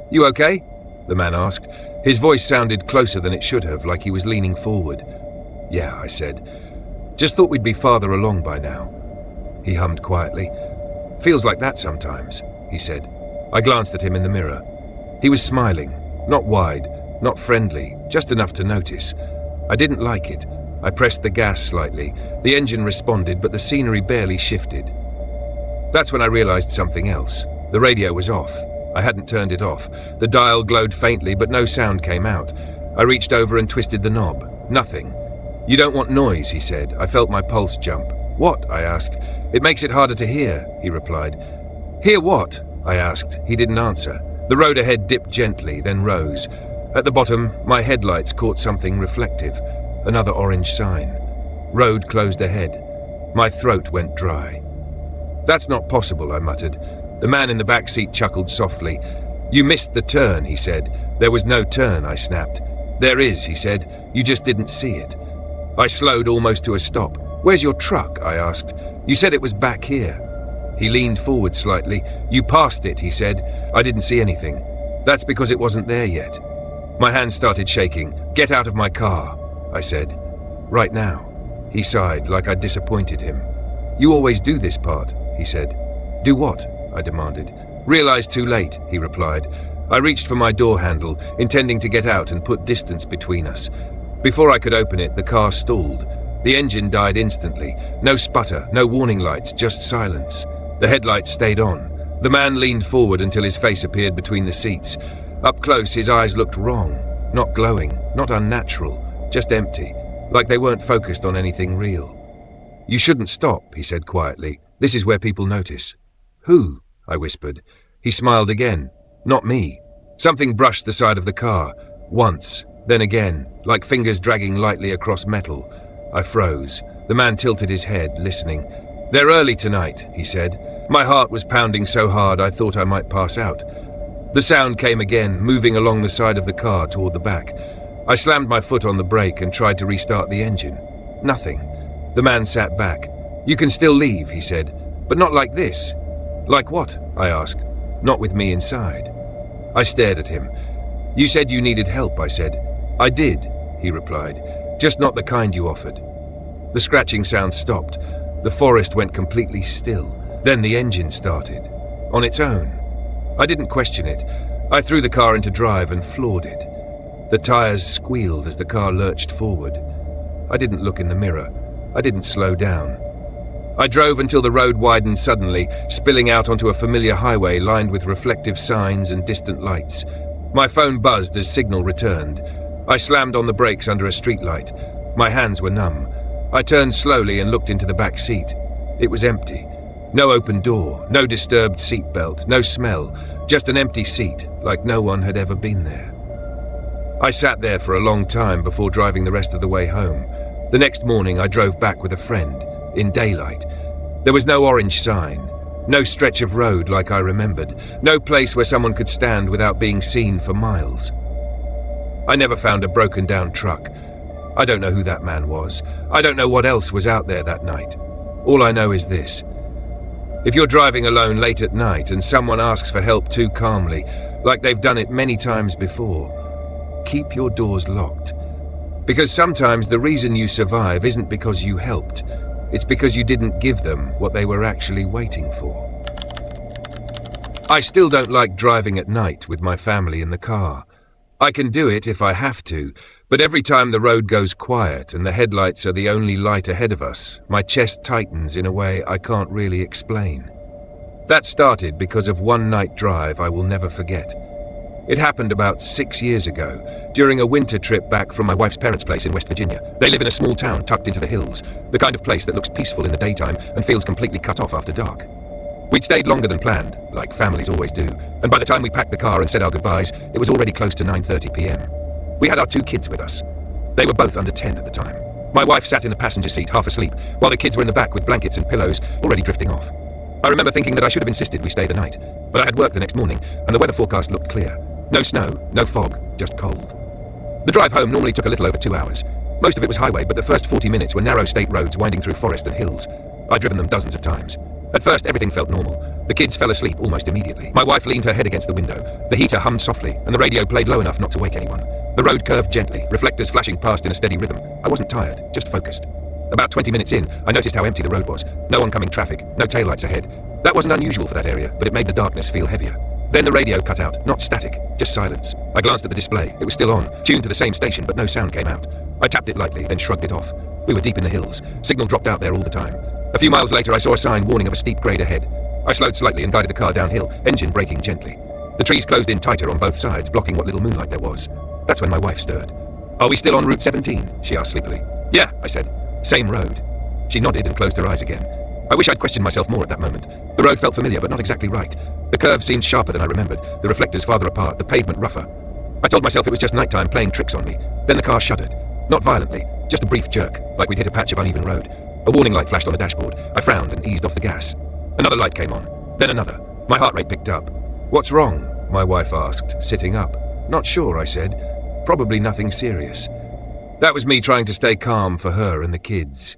"You okay?" the man asked. His voice sounded closer than it should have, like he was leaning forward. "Yeah," I said. "Just thought we'd be farther along by now." He hummed quietly. "Feels like that sometimes," he said. I glanced at him in the mirror. He was smiling, not wide, not friendly, just enough to notice. I didn't like it. I pressed the gas slightly. The engine responded, but the scenery barely shifted. That's when I realized something else. The radio was off. I hadn't turned it off. The dial glowed faintly, but no sound came out. I reached over and twisted the knob. Nothing. "You don't want noise," he said. I felt my pulse jump. "What?" I asked. "It makes it harder to hear," he replied. "Hear what?" I asked. He didn't answer. The road ahead dipped gently, then rose. At the bottom, my headlights caught something reflective. Another orange sign. Road closed ahead. My throat went dry. "That's not possible," I muttered. The man in the back seat chuckled softly. "You missed the turn," he said. "There was no turn," I snapped. "There is," he said. "You just didn't see it." I slowed almost to a stop. "Where's your truck?" I asked. "You said it was back here." He leaned forward slightly. "You passed it," he said. "I didn't see anything." "That's because it wasn't there yet." My hand started shaking. "Get out of my car," I said. "Right now." He sighed, like I'd disappointed him. "You always do this part," he said. "Do what?" I demanded. "Realized too late," he replied. I reached for my door handle, intending to get out and put distance between us. Before I could open it, the car stalled. The engine died instantly. No sputter, no warning lights, just silence. The headlights stayed on. The man leaned forward until his face appeared between the seats. Up close, his eyes looked wrong. Not glowing, not unnatural, just empty, like they weren't focused on anything real. "You shouldn't stop," he said quietly. "This is where people notice." "Who?" I whispered. He smiled again. "Not me." Something brushed the side of the car. Once, then again, like fingers dragging lightly across metal. I froze. The man tilted his head, listening. "They're early tonight," he said. My heart was pounding so hard I thought I might pass out. The sound came again, moving along the side of the car toward the back. I slammed my foot on the brake and tried to restart the engine. Nothing. The man sat back. "You can still leave," he said, "but not like this." "Like what?" I asked. "Not with me inside." I stared at him. "You said you needed help," I said. "I did," he replied. "Just not the kind you offered." The scratching sound stopped. The forest went completely still. Then the engine started. On its own. I didn't question it. I threw the car into drive and floored it. The tires squealed as the car lurched forward. I didn't look in the mirror. I didn't slow down. I drove until the road widened suddenly, spilling out onto a familiar highway lined with reflective signs and distant lights. My phone buzzed as signal returned. I slammed on the brakes under a streetlight. My hands were numb. I turned slowly and looked into the back seat. It was empty. No open door, no disturbed seatbelt, no smell, just an empty seat, like no one had ever been there. I sat there for a long time before driving the rest of the way home. The next morning I drove back with a friend, in daylight. There was no orange sign, No stretch of road like I remembered. No place where someone could stand without being seen for miles. I never found a broken down truck. I don't know who that man was. I don't know what else was out there that night. All I know is this. If you're driving alone late at night and someone asks for help too calmly, like they've done it many times before, keep your doors locked. Because sometimes the reason you survive isn't because you helped. It's because you didn't give them what they were actually waiting for. I still don't like driving at night with my family in the car. I can do it if I have to, but every time the road goes quiet and the headlights are the only light ahead of us, my chest tightens in a way I can't really explain. That started because of one night drive I will never forget. It happened about 6 years ago, during a winter trip back from my wife's parents' place in West Virginia. They live in a small town tucked into the hills, the kind of place that looks peaceful in the daytime and feels completely cut off after dark. We'd stayed longer than planned, like families always do, and by the time we packed the car and said our goodbyes, it was already close to 9:30 p.m. We had our 2 kids with us. They were both under 10 at the time. My wife sat in the passenger seat, half asleep, while the kids were in the back with blankets and pillows, already drifting off. I remember thinking that I should have insisted we stay the night, but I had work the next morning, and the weather forecast looked clear. No snow, no fog, just cold. The drive home normally took a little over 2 hours. Most of it was highway, but the first 40 minutes were narrow state roads winding through forest and hills. I'd driven them dozens of times. At first, everything felt normal. The kids fell asleep almost immediately. My wife leaned her head against the window. The heater hummed softly, and the radio played low enough not to wake anyone. The road curved gently, reflectors flashing past in a steady rhythm. I wasn't tired, just focused. About 20 minutes in, I noticed how empty the road was. No oncoming traffic, no taillights ahead. That wasn't unusual for that area, but it made the darkness feel heavier. Then the radio cut out, not static, just silence. I glanced at the display. It was still on, tuned to the same station, but no sound came out. I tapped it lightly, then shrugged it off. We were deep in the hills. Signal dropped out there all the time. A few miles later, I saw a sign warning of a steep grade ahead. I slowed slightly and guided the car downhill, engine braking gently. The trees closed in tighter on both sides, blocking what little moonlight there was. That's when my wife stirred. "Are we still on Route 17? She asked sleepily. "Yeah," I said. "Same road." She nodded and closed her eyes again. I wish I'd questioned myself more at that moment. The road felt familiar, but not exactly right. The curve seemed sharper than I remembered, the reflectors farther apart, the pavement rougher. I told myself it was just nighttime playing tricks on me. Then the car shuddered. Not violently, just a brief jerk, like we'd hit a patch of uneven road. A warning light flashed on the dashboard. I frowned and eased off the gas. Another light came on, then another. My heart rate picked up. "What's wrong?" my wife asked, sitting up. "Not sure," I said. "Probably nothing serious." That was me trying to stay calm for her and the kids.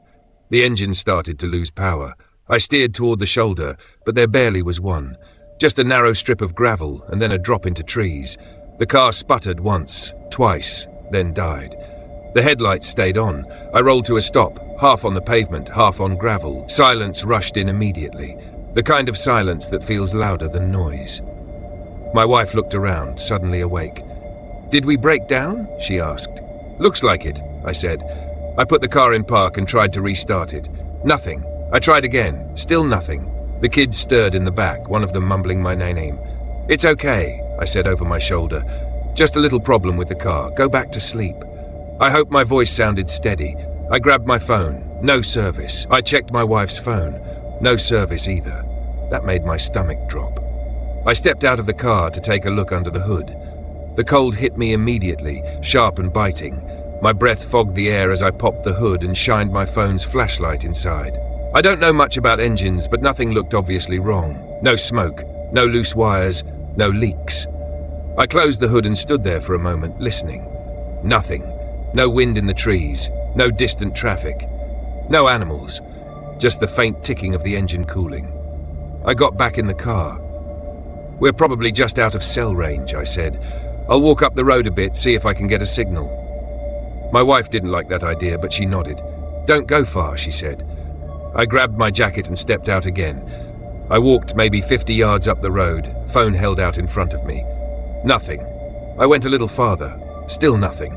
The engine started to lose power. I steered toward the shoulder, but there barely was one. Just a narrow strip of gravel and then a drop into trees. The car sputtered once, twice, then died. The headlights stayed on. I rolled to a stop, half on the pavement, half on gravel. Silence rushed in immediately, the kind of silence that feels louder than noise. My wife looked around, suddenly awake. "Did we break down?" she asked. "Looks like it," I said. I put the car in park and tried to restart it. Nothing. I tried again, still nothing. The kids stirred in the back, one of them mumbling my name. "It's okay," I said over my shoulder. "Just a little problem with the car. Go back to sleep." I hoped my voice sounded steady. I grabbed my phone. No service. I checked my wife's phone. No service either. That made my stomach drop. I stepped out of the car to take a look under the hood. The cold hit me immediately, sharp and biting. My breath fogged the air as I popped the hood and shined my phone's flashlight inside. I don't know much about engines, but nothing looked obviously wrong. No smoke, no loose wires, no leaks. I closed the hood and stood there for a moment, listening. Nothing. No wind in the trees, no distant traffic, no animals, just the faint ticking of the engine cooling. I got back in the car. "We're probably just out of cell range," I said. "I'll walk up the road a bit, see if I can get a signal." My wife didn't like that idea, but she nodded. "Don't go far," she said. I grabbed my jacket and stepped out again. I walked maybe 50 yards up the road, phone held out in front of me. Nothing. I went a little farther. Still nothing.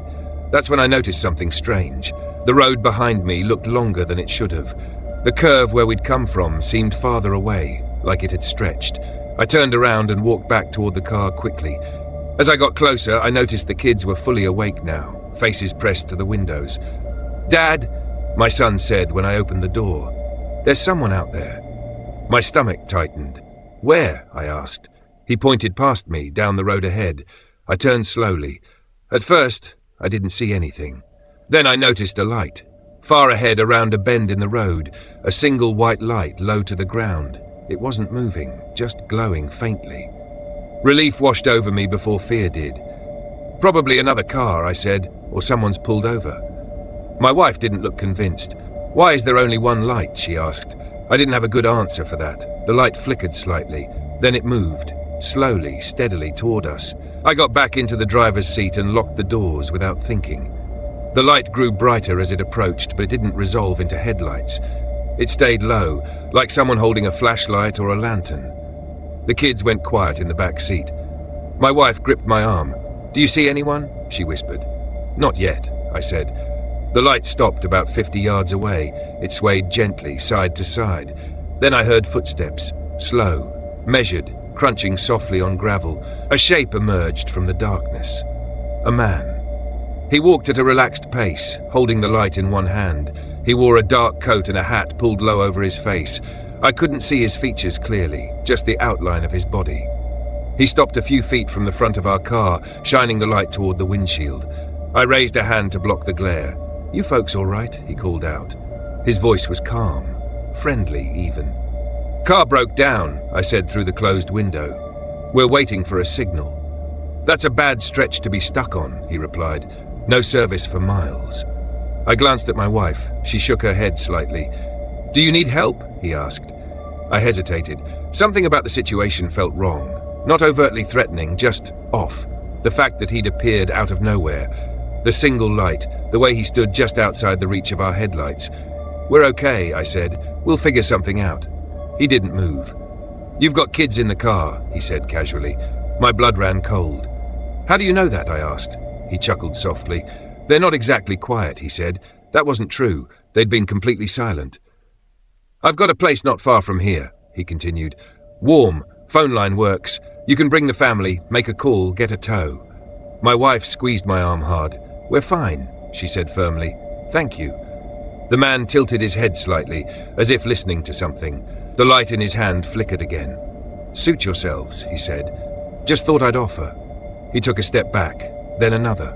That's when I noticed something strange. The road behind me looked longer than it should have. The curve where we'd come from seemed farther away, like it had stretched. I turned around and walked back toward the car quickly. As I got closer, I noticed the kids were fully awake now, faces pressed to the windows. "Dad," my son said when I opened the door. "There's someone out there." My stomach tightened. "Where?" I asked. He pointed past me, down the road ahead. I turned slowly. At first, I didn't see anything. Then I noticed a light. Far ahead, around a bend in the road, a single white light low to the ground. It wasn't moving, just glowing faintly. Relief washed over me before fear did. Probably another car, I said, or someone's pulled over. My wife didn't look convinced. Why is there only one light, she asked. I didn't have a good answer for that. The light flickered slightly, then it moved, slowly, steadily toward us. I got back into the driver's seat and locked the doors without thinking. The light grew brighter as it approached, but it didn't resolve into headlights. It stayed low, like someone holding a flashlight or a lantern. The kids went quiet in the back seat. My wife gripped my arm. "Do you see anyone?" she whispered. "Not yet," I said. The light stopped about 50 yards away. It swayed gently, side to side. Then I heard footsteps, slow, measured, crunching softly on gravel. A shape emerged from the darkness. A man. He walked at a relaxed pace, holding the light in one hand. He wore a dark coat and a hat pulled low over his face. I couldn't see his features clearly, just the outline of his body. He stopped a few feet from the front of our car, shining the light toward the windshield. I raised a hand to block the glare. "You folks all right?" he called out. His voice was calm, friendly even. "Car broke down," I said through the closed window. "We're waiting for a signal." "That's a bad stretch to be stuck on," he replied. "No service for miles." I glanced at my wife. She shook her head slightly. "Do you need help?" he asked. I hesitated. Something about the situation felt wrong. Not overtly threatening, just off. The fact that he'd appeared out of nowhere. The single light, the way he stood just outside the reach of our headlights. "We're okay," I said. "We'll figure something out." He didn't move. "You've got kids in the car," he said casually. My blood ran cold. "How do you know that?" I asked. He chuckled softly. "They're not exactly quiet," he said. That wasn't true. They'd been completely silent. "I've got a place not far from here," he continued. "Warm. Phone line works. You can bring the family, make a call, get a tow." My wife squeezed my arm hard. "We're fine," she said firmly. "Thank you." The man tilted his head slightly, as if listening to something. The light in his hand flickered again. "Suit yourselves," he said. "Just thought I'd offer." He took a step back, then another.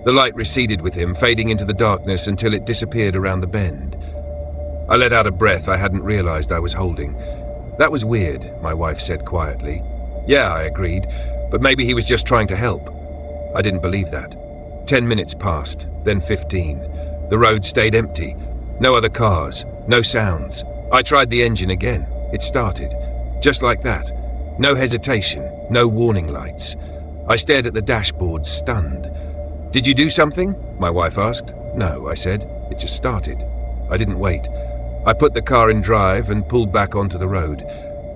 The light receded with him, fading into the darkness until it disappeared around the bend. I let out a breath I hadn't realized I was holding. "That was weird," my wife said quietly. "Yeah," I agreed, "but maybe he was just trying to help." I didn't believe that. 10 minutes passed, then 15. The road stayed empty. No other cars, no sounds. I tried the engine again. It started. Just like that. No hesitation, no warning lights. I stared at the dashboard, stunned. "Did you do something?" my wife asked. "No," I said. "It just started." I didn't wait. I put the car in drive and pulled back onto the road.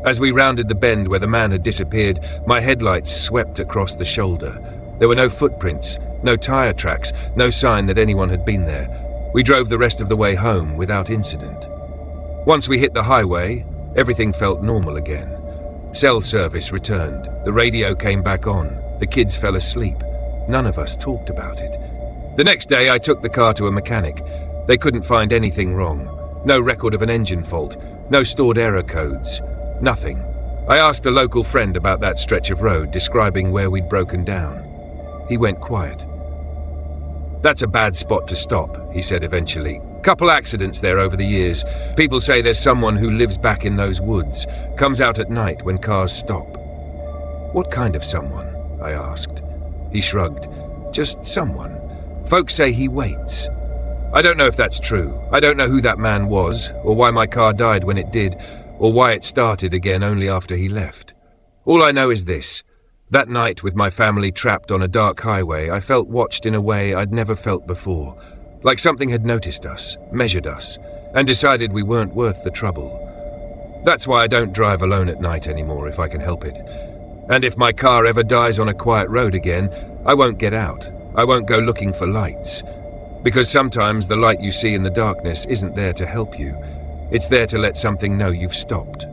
As we rounded the bend where the man had disappeared, my headlights swept across the shoulder. There were no footprints, no tire tracks, no sign that anyone had been there. We drove the rest of the way home without incident. Once we hit the highway, everything felt normal again. Cell service returned. The radio came back on. The kids fell asleep. None of us talked about it. The next day, I took the car to a mechanic. They couldn't find anything wrong. No record of an engine fault. No stored error codes. Nothing. I asked a local friend about that stretch of road, describing where we'd broken down. He went quiet. "That's a bad spot to stop," he said eventually. "Couple accidents there over the years. People say there's someone who lives back in those woods, comes out at night when cars stop." "What kind of someone?" I asked. He shrugged. "Just someone. Folks say he waits." I don't know if that's true. I don't know who that man was, or why my car died when it did, or why it started again only after he left. All I know is this. That night, with my family trapped on a dark highway, I felt watched in a way I'd never felt before. Like something had noticed us, measured us, and decided we weren't worth the trouble. That's why I don't drive alone at night anymore if I can help it. And if my car ever dies on a quiet road again, I won't get out. I won't go looking for lights. Because sometimes the light you see in the darkness isn't there to help you. It's there to let something know you've stopped.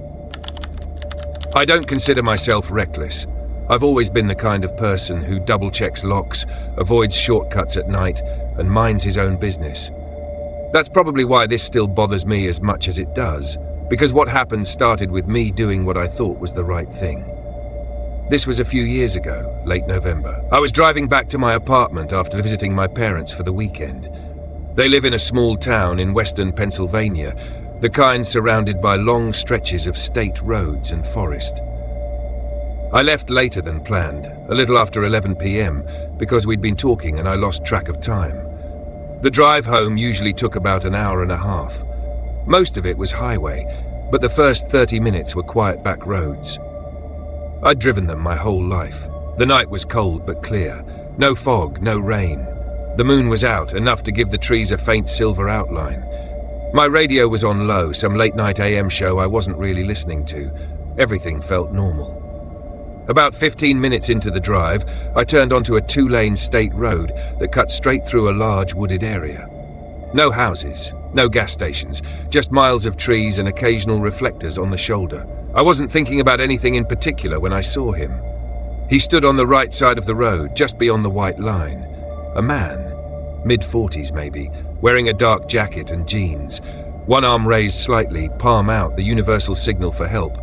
I don't consider myself reckless. I've always been the kind of person who double-checks locks, avoids shortcuts at night, and minds his own business. That's probably why this still bothers me as much as it does, because what happened started with me doing what I thought was the right thing. This was a few years ago, late November. I was driving back to my apartment after visiting my parents for the weekend. They live in a small town in western Pennsylvania, the kind surrounded by long stretches of state roads and forest. I left later than planned, a little after 11 p.m, because we'd been talking and I lost track of time. The drive home usually took about an hour and a half. Most of it was highway, but the first 30 minutes were quiet back roads. I'd driven them my whole life. The night was cold but clear. No fog, no rain. The moon was out, enough to give the trees a faint silver outline. My radio was on low, some late-night AM show I wasn't really listening to. Everything felt normal. About 15 minutes into the drive, I turned onto a 2-lane state road that cut straight through a large wooded area. No houses, no gas stations, just miles of trees and occasional reflectors on the shoulder. I wasn't thinking about anything in particular when I saw him. He stood on the right side of the road, just beyond the white line. A man, mid-40s maybe, wearing a dark jacket and jeans. One arm raised slightly, palm out, the universal signal for help.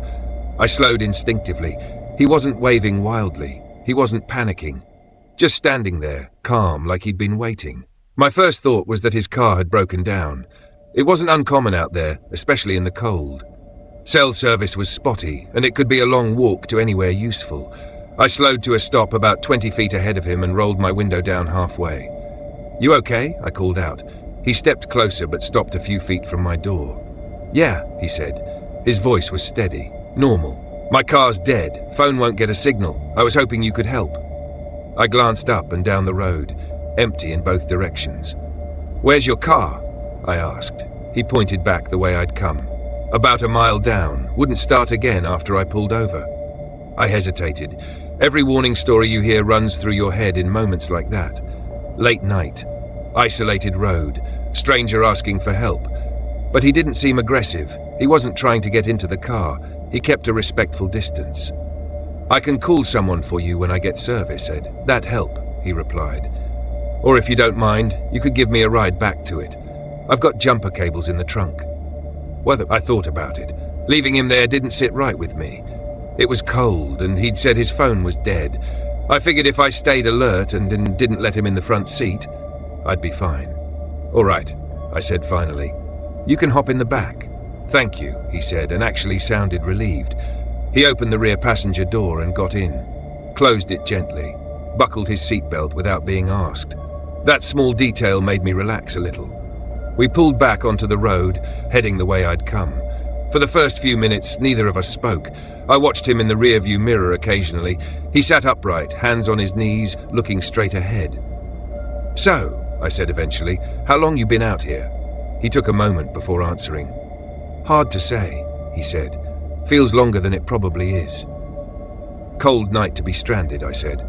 I slowed instinctively. He wasn't waving wildly. He wasn't panicking. Just standing there, calm, like he'd been waiting. My first thought was that his car had broken down. It wasn't uncommon out there, especially in the cold. Cell service was spotty, and it could be a long walk to anywhere useful. I slowed to a stop about 20 feet ahead of him and rolled my window down halfway. "You okay?" I called out. He stepped closer but stopped a few feet from my door. "Yeah," he said. His voice was steady, normal. "My car's dead. Phone won't get a signal. I was hoping you could help." I glanced up and down the road, empty in both directions. "Where's your car?" I asked. He pointed back the way I'd come. "About a mile down. Wouldn't start again after I pulled over." I hesitated. Every warning story you hear runs through your head in moments like that. Late night, isolated road, stranger asking for help. But he didn't seem aggressive. He wasn't trying to get into the car. He kept a respectful distance. "I can call someone for you when I get service, Ed. That help," he replied. "Or if you don't mind, you could give me a ride back to it. I've got jumper cables in the trunk." Well, I thought about it. Leaving him there didn't sit right with me. It was cold, and he'd said his phone was dead. I figured if I stayed alert and didn't let him in the front seat, I'd be fine. "All right," I said finally. "You can hop in the back." "Thank you," he said, and actually sounded relieved. He opened the rear passenger door and got in, closed it gently, buckled his seatbelt without being asked. That small detail made me relax a little. We pulled back onto the road, heading the way I'd come. For the first few minutes, neither of us spoke. I watched him in the rearview mirror occasionally. He sat upright, hands on his knees, looking straight ahead. "So," I said eventually, "how long you been out here?" He took a moment before answering. "Hard to say," he said. "Feels longer than it probably is." "Cold night to be stranded," I said.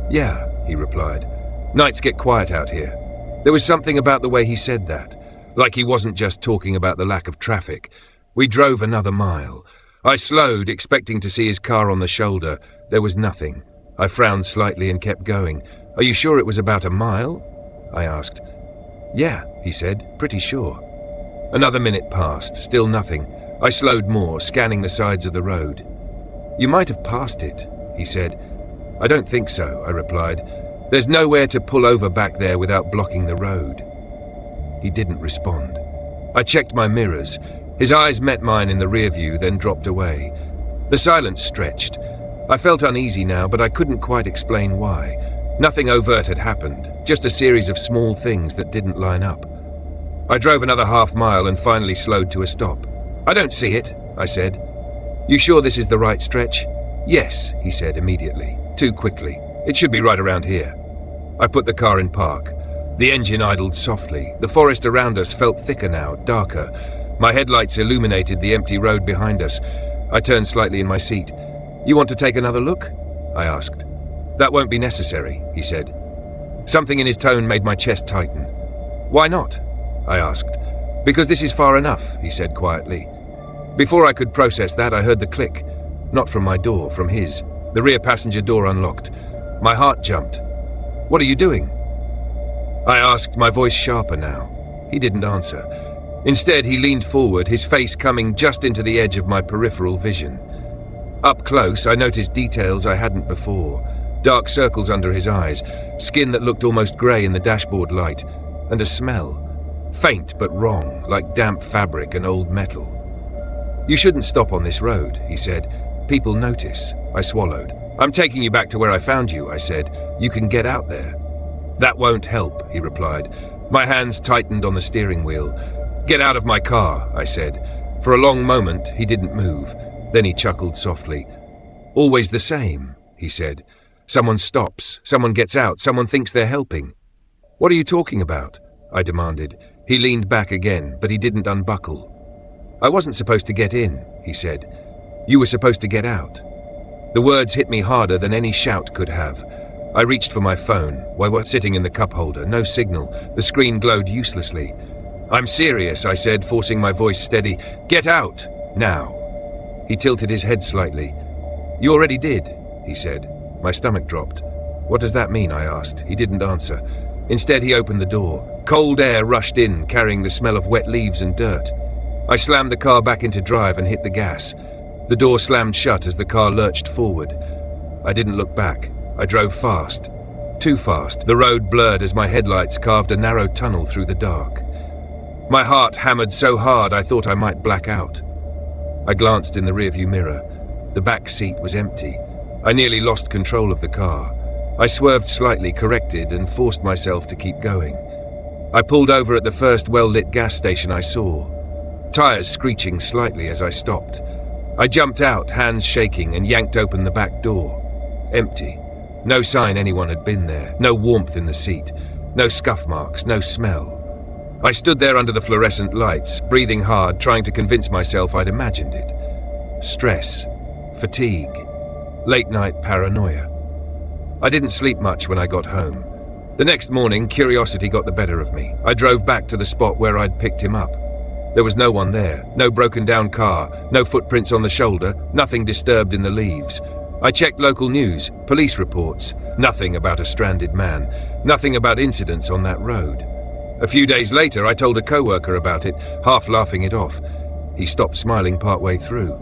"Yeah," he replied. "Nights get quiet out here." There was something about the way he said that, like he wasn't just talking about the lack of traffic. We drove another mile. I slowed, expecting to see his car on the shoulder. There was nothing. I frowned slightly and kept going. "Are you sure it was about a mile?" I asked. "Yeah," he said, "pretty sure." Another minute passed, still nothing. I slowed more, scanning the sides of the road. "You might have passed it," he said. "I don't think so," I replied. "There's nowhere to pull over back there without blocking the road." He didn't respond. I checked my mirrors. His eyes met mine in the rear view, then dropped away. The silence stretched. I felt uneasy now, but I couldn't quite explain why. Nothing overt had happened, just a series of small things that didn't line up. I drove another half-mile and finally slowed to a stop. "I don't see it," I said. "You sure this is the right stretch?" "Yes," he said immediately, too quickly. "It should be right around here." I put the car in park. The engine idled softly. The forest around us felt thicker now, darker. My headlights illuminated the empty road behind us. I turned slightly in my seat. "You want to take another look?" I asked. "That won't be necessary," he said. Something in his tone made my chest tighten. "Why not?" I asked. "Because this is far enough," he said quietly. Before I could process that, I heard the click. Not from my door, from his. The rear passenger door unlocked. My heart jumped. "What are you doing?" I asked, my voice sharper now. He didn't answer. Instead, he leaned forward, his face coming just into the edge of my peripheral vision. Up close, I noticed details I hadn't before. Dark circles under his eyes, skin that looked almost grey in the dashboard light, and a smell. Faint but wrong, like damp fabric and old metal. "You shouldn't stop on this road," he said. "People notice." I swallowed. "I'm taking you back to where I found you," I said. "You can get out there." "That won't help," he replied. My hands tightened on the steering wheel. "Get out of my car," I said. For a long moment, he didn't move. Then he chuckled softly. "Always the same," he said. "Someone stops, someone gets out, someone thinks they're helping." "What are you talking about?" I demanded. He leaned back again, but he didn't unbuckle. "I wasn't supposed to get in," he said. "You were supposed to get out." The words hit me harder than any shout could have. I reached for my phone, sitting in the cup holder, no signal. The screen glowed uselessly. "I'm serious," I said, forcing my voice steady. "Get out, now." He tilted his head slightly. "You already did," he said. My stomach dropped. "What does that mean?" I asked. He didn't answer. Instead, he opened the door. Cold air rushed in, carrying the smell of wet leaves and dirt. I slammed the car back into drive and hit the gas. The door slammed shut as the car lurched forward. I didn't look back. I drove fast. Too fast. The road blurred as my headlights carved a narrow tunnel through the dark. My heart hammered so hard I thought I might black out. I glanced in the rearview mirror. The back seat was empty. I nearly lost control of the car. I swerved slightly, corrected, and forced myself to keep going. I pulled over at the first well-lit gas station I saw, tires screeching slightly as I stopped. I jumped out, hands shaking, and yanked open the back door. Empty. No sign anyone had been there. No warmth in the seat. No scuff marks. No smell. I stood there under the fluorescent lights, breathing hard, trying to convince myself I'd imagined it. Stress. Fatigue. Late-night paranoia. I didn't sleep much when I got home. The next morning, curiosity got the better of me. I drove back to the spot where I'd picked him up. There was no one there. No broken-down car. No footprints on the shoulder. Nothing disturbed in the leaves. I checked local news, police reports. Nothing about a stranded man. Nothing about incidents on that road. A few days later, I told a coworker about it, half laughing it off. He stopped smiling partway through.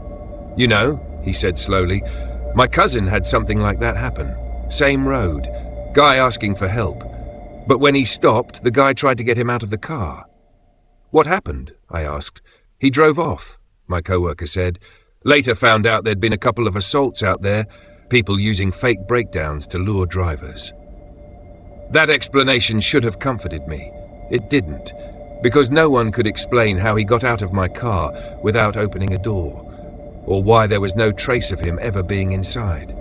"You know," he said slowly, "my cousin had something like that happen. Same road. Guy asking for help. But when he stopped, the guy tried to get him out of the car." "What happened?" I asked. "He drove off," my coworker said. "Later found out there'd been a couple of assaults out there, people using fake breakdowns to lure drivers." That explanation should have comforted me. It didn't, because no one could explain how he got out of my car without opening a door, or why there was no trace of him ever being inside.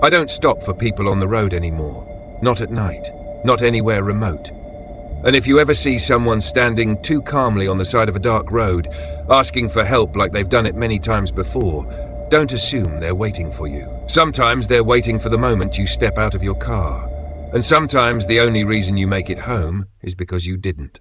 I don't stop for people on the road anymore. Not at night. Not anywhere remote. And if you ever see someone standing too calmly on the side of a dark road, asking for help like they've done it many times before, don't assume they're waiting for you. Sometimes they're waiting for the moment you step out of your car. And sometimes the only reason you make it home is because you didn't.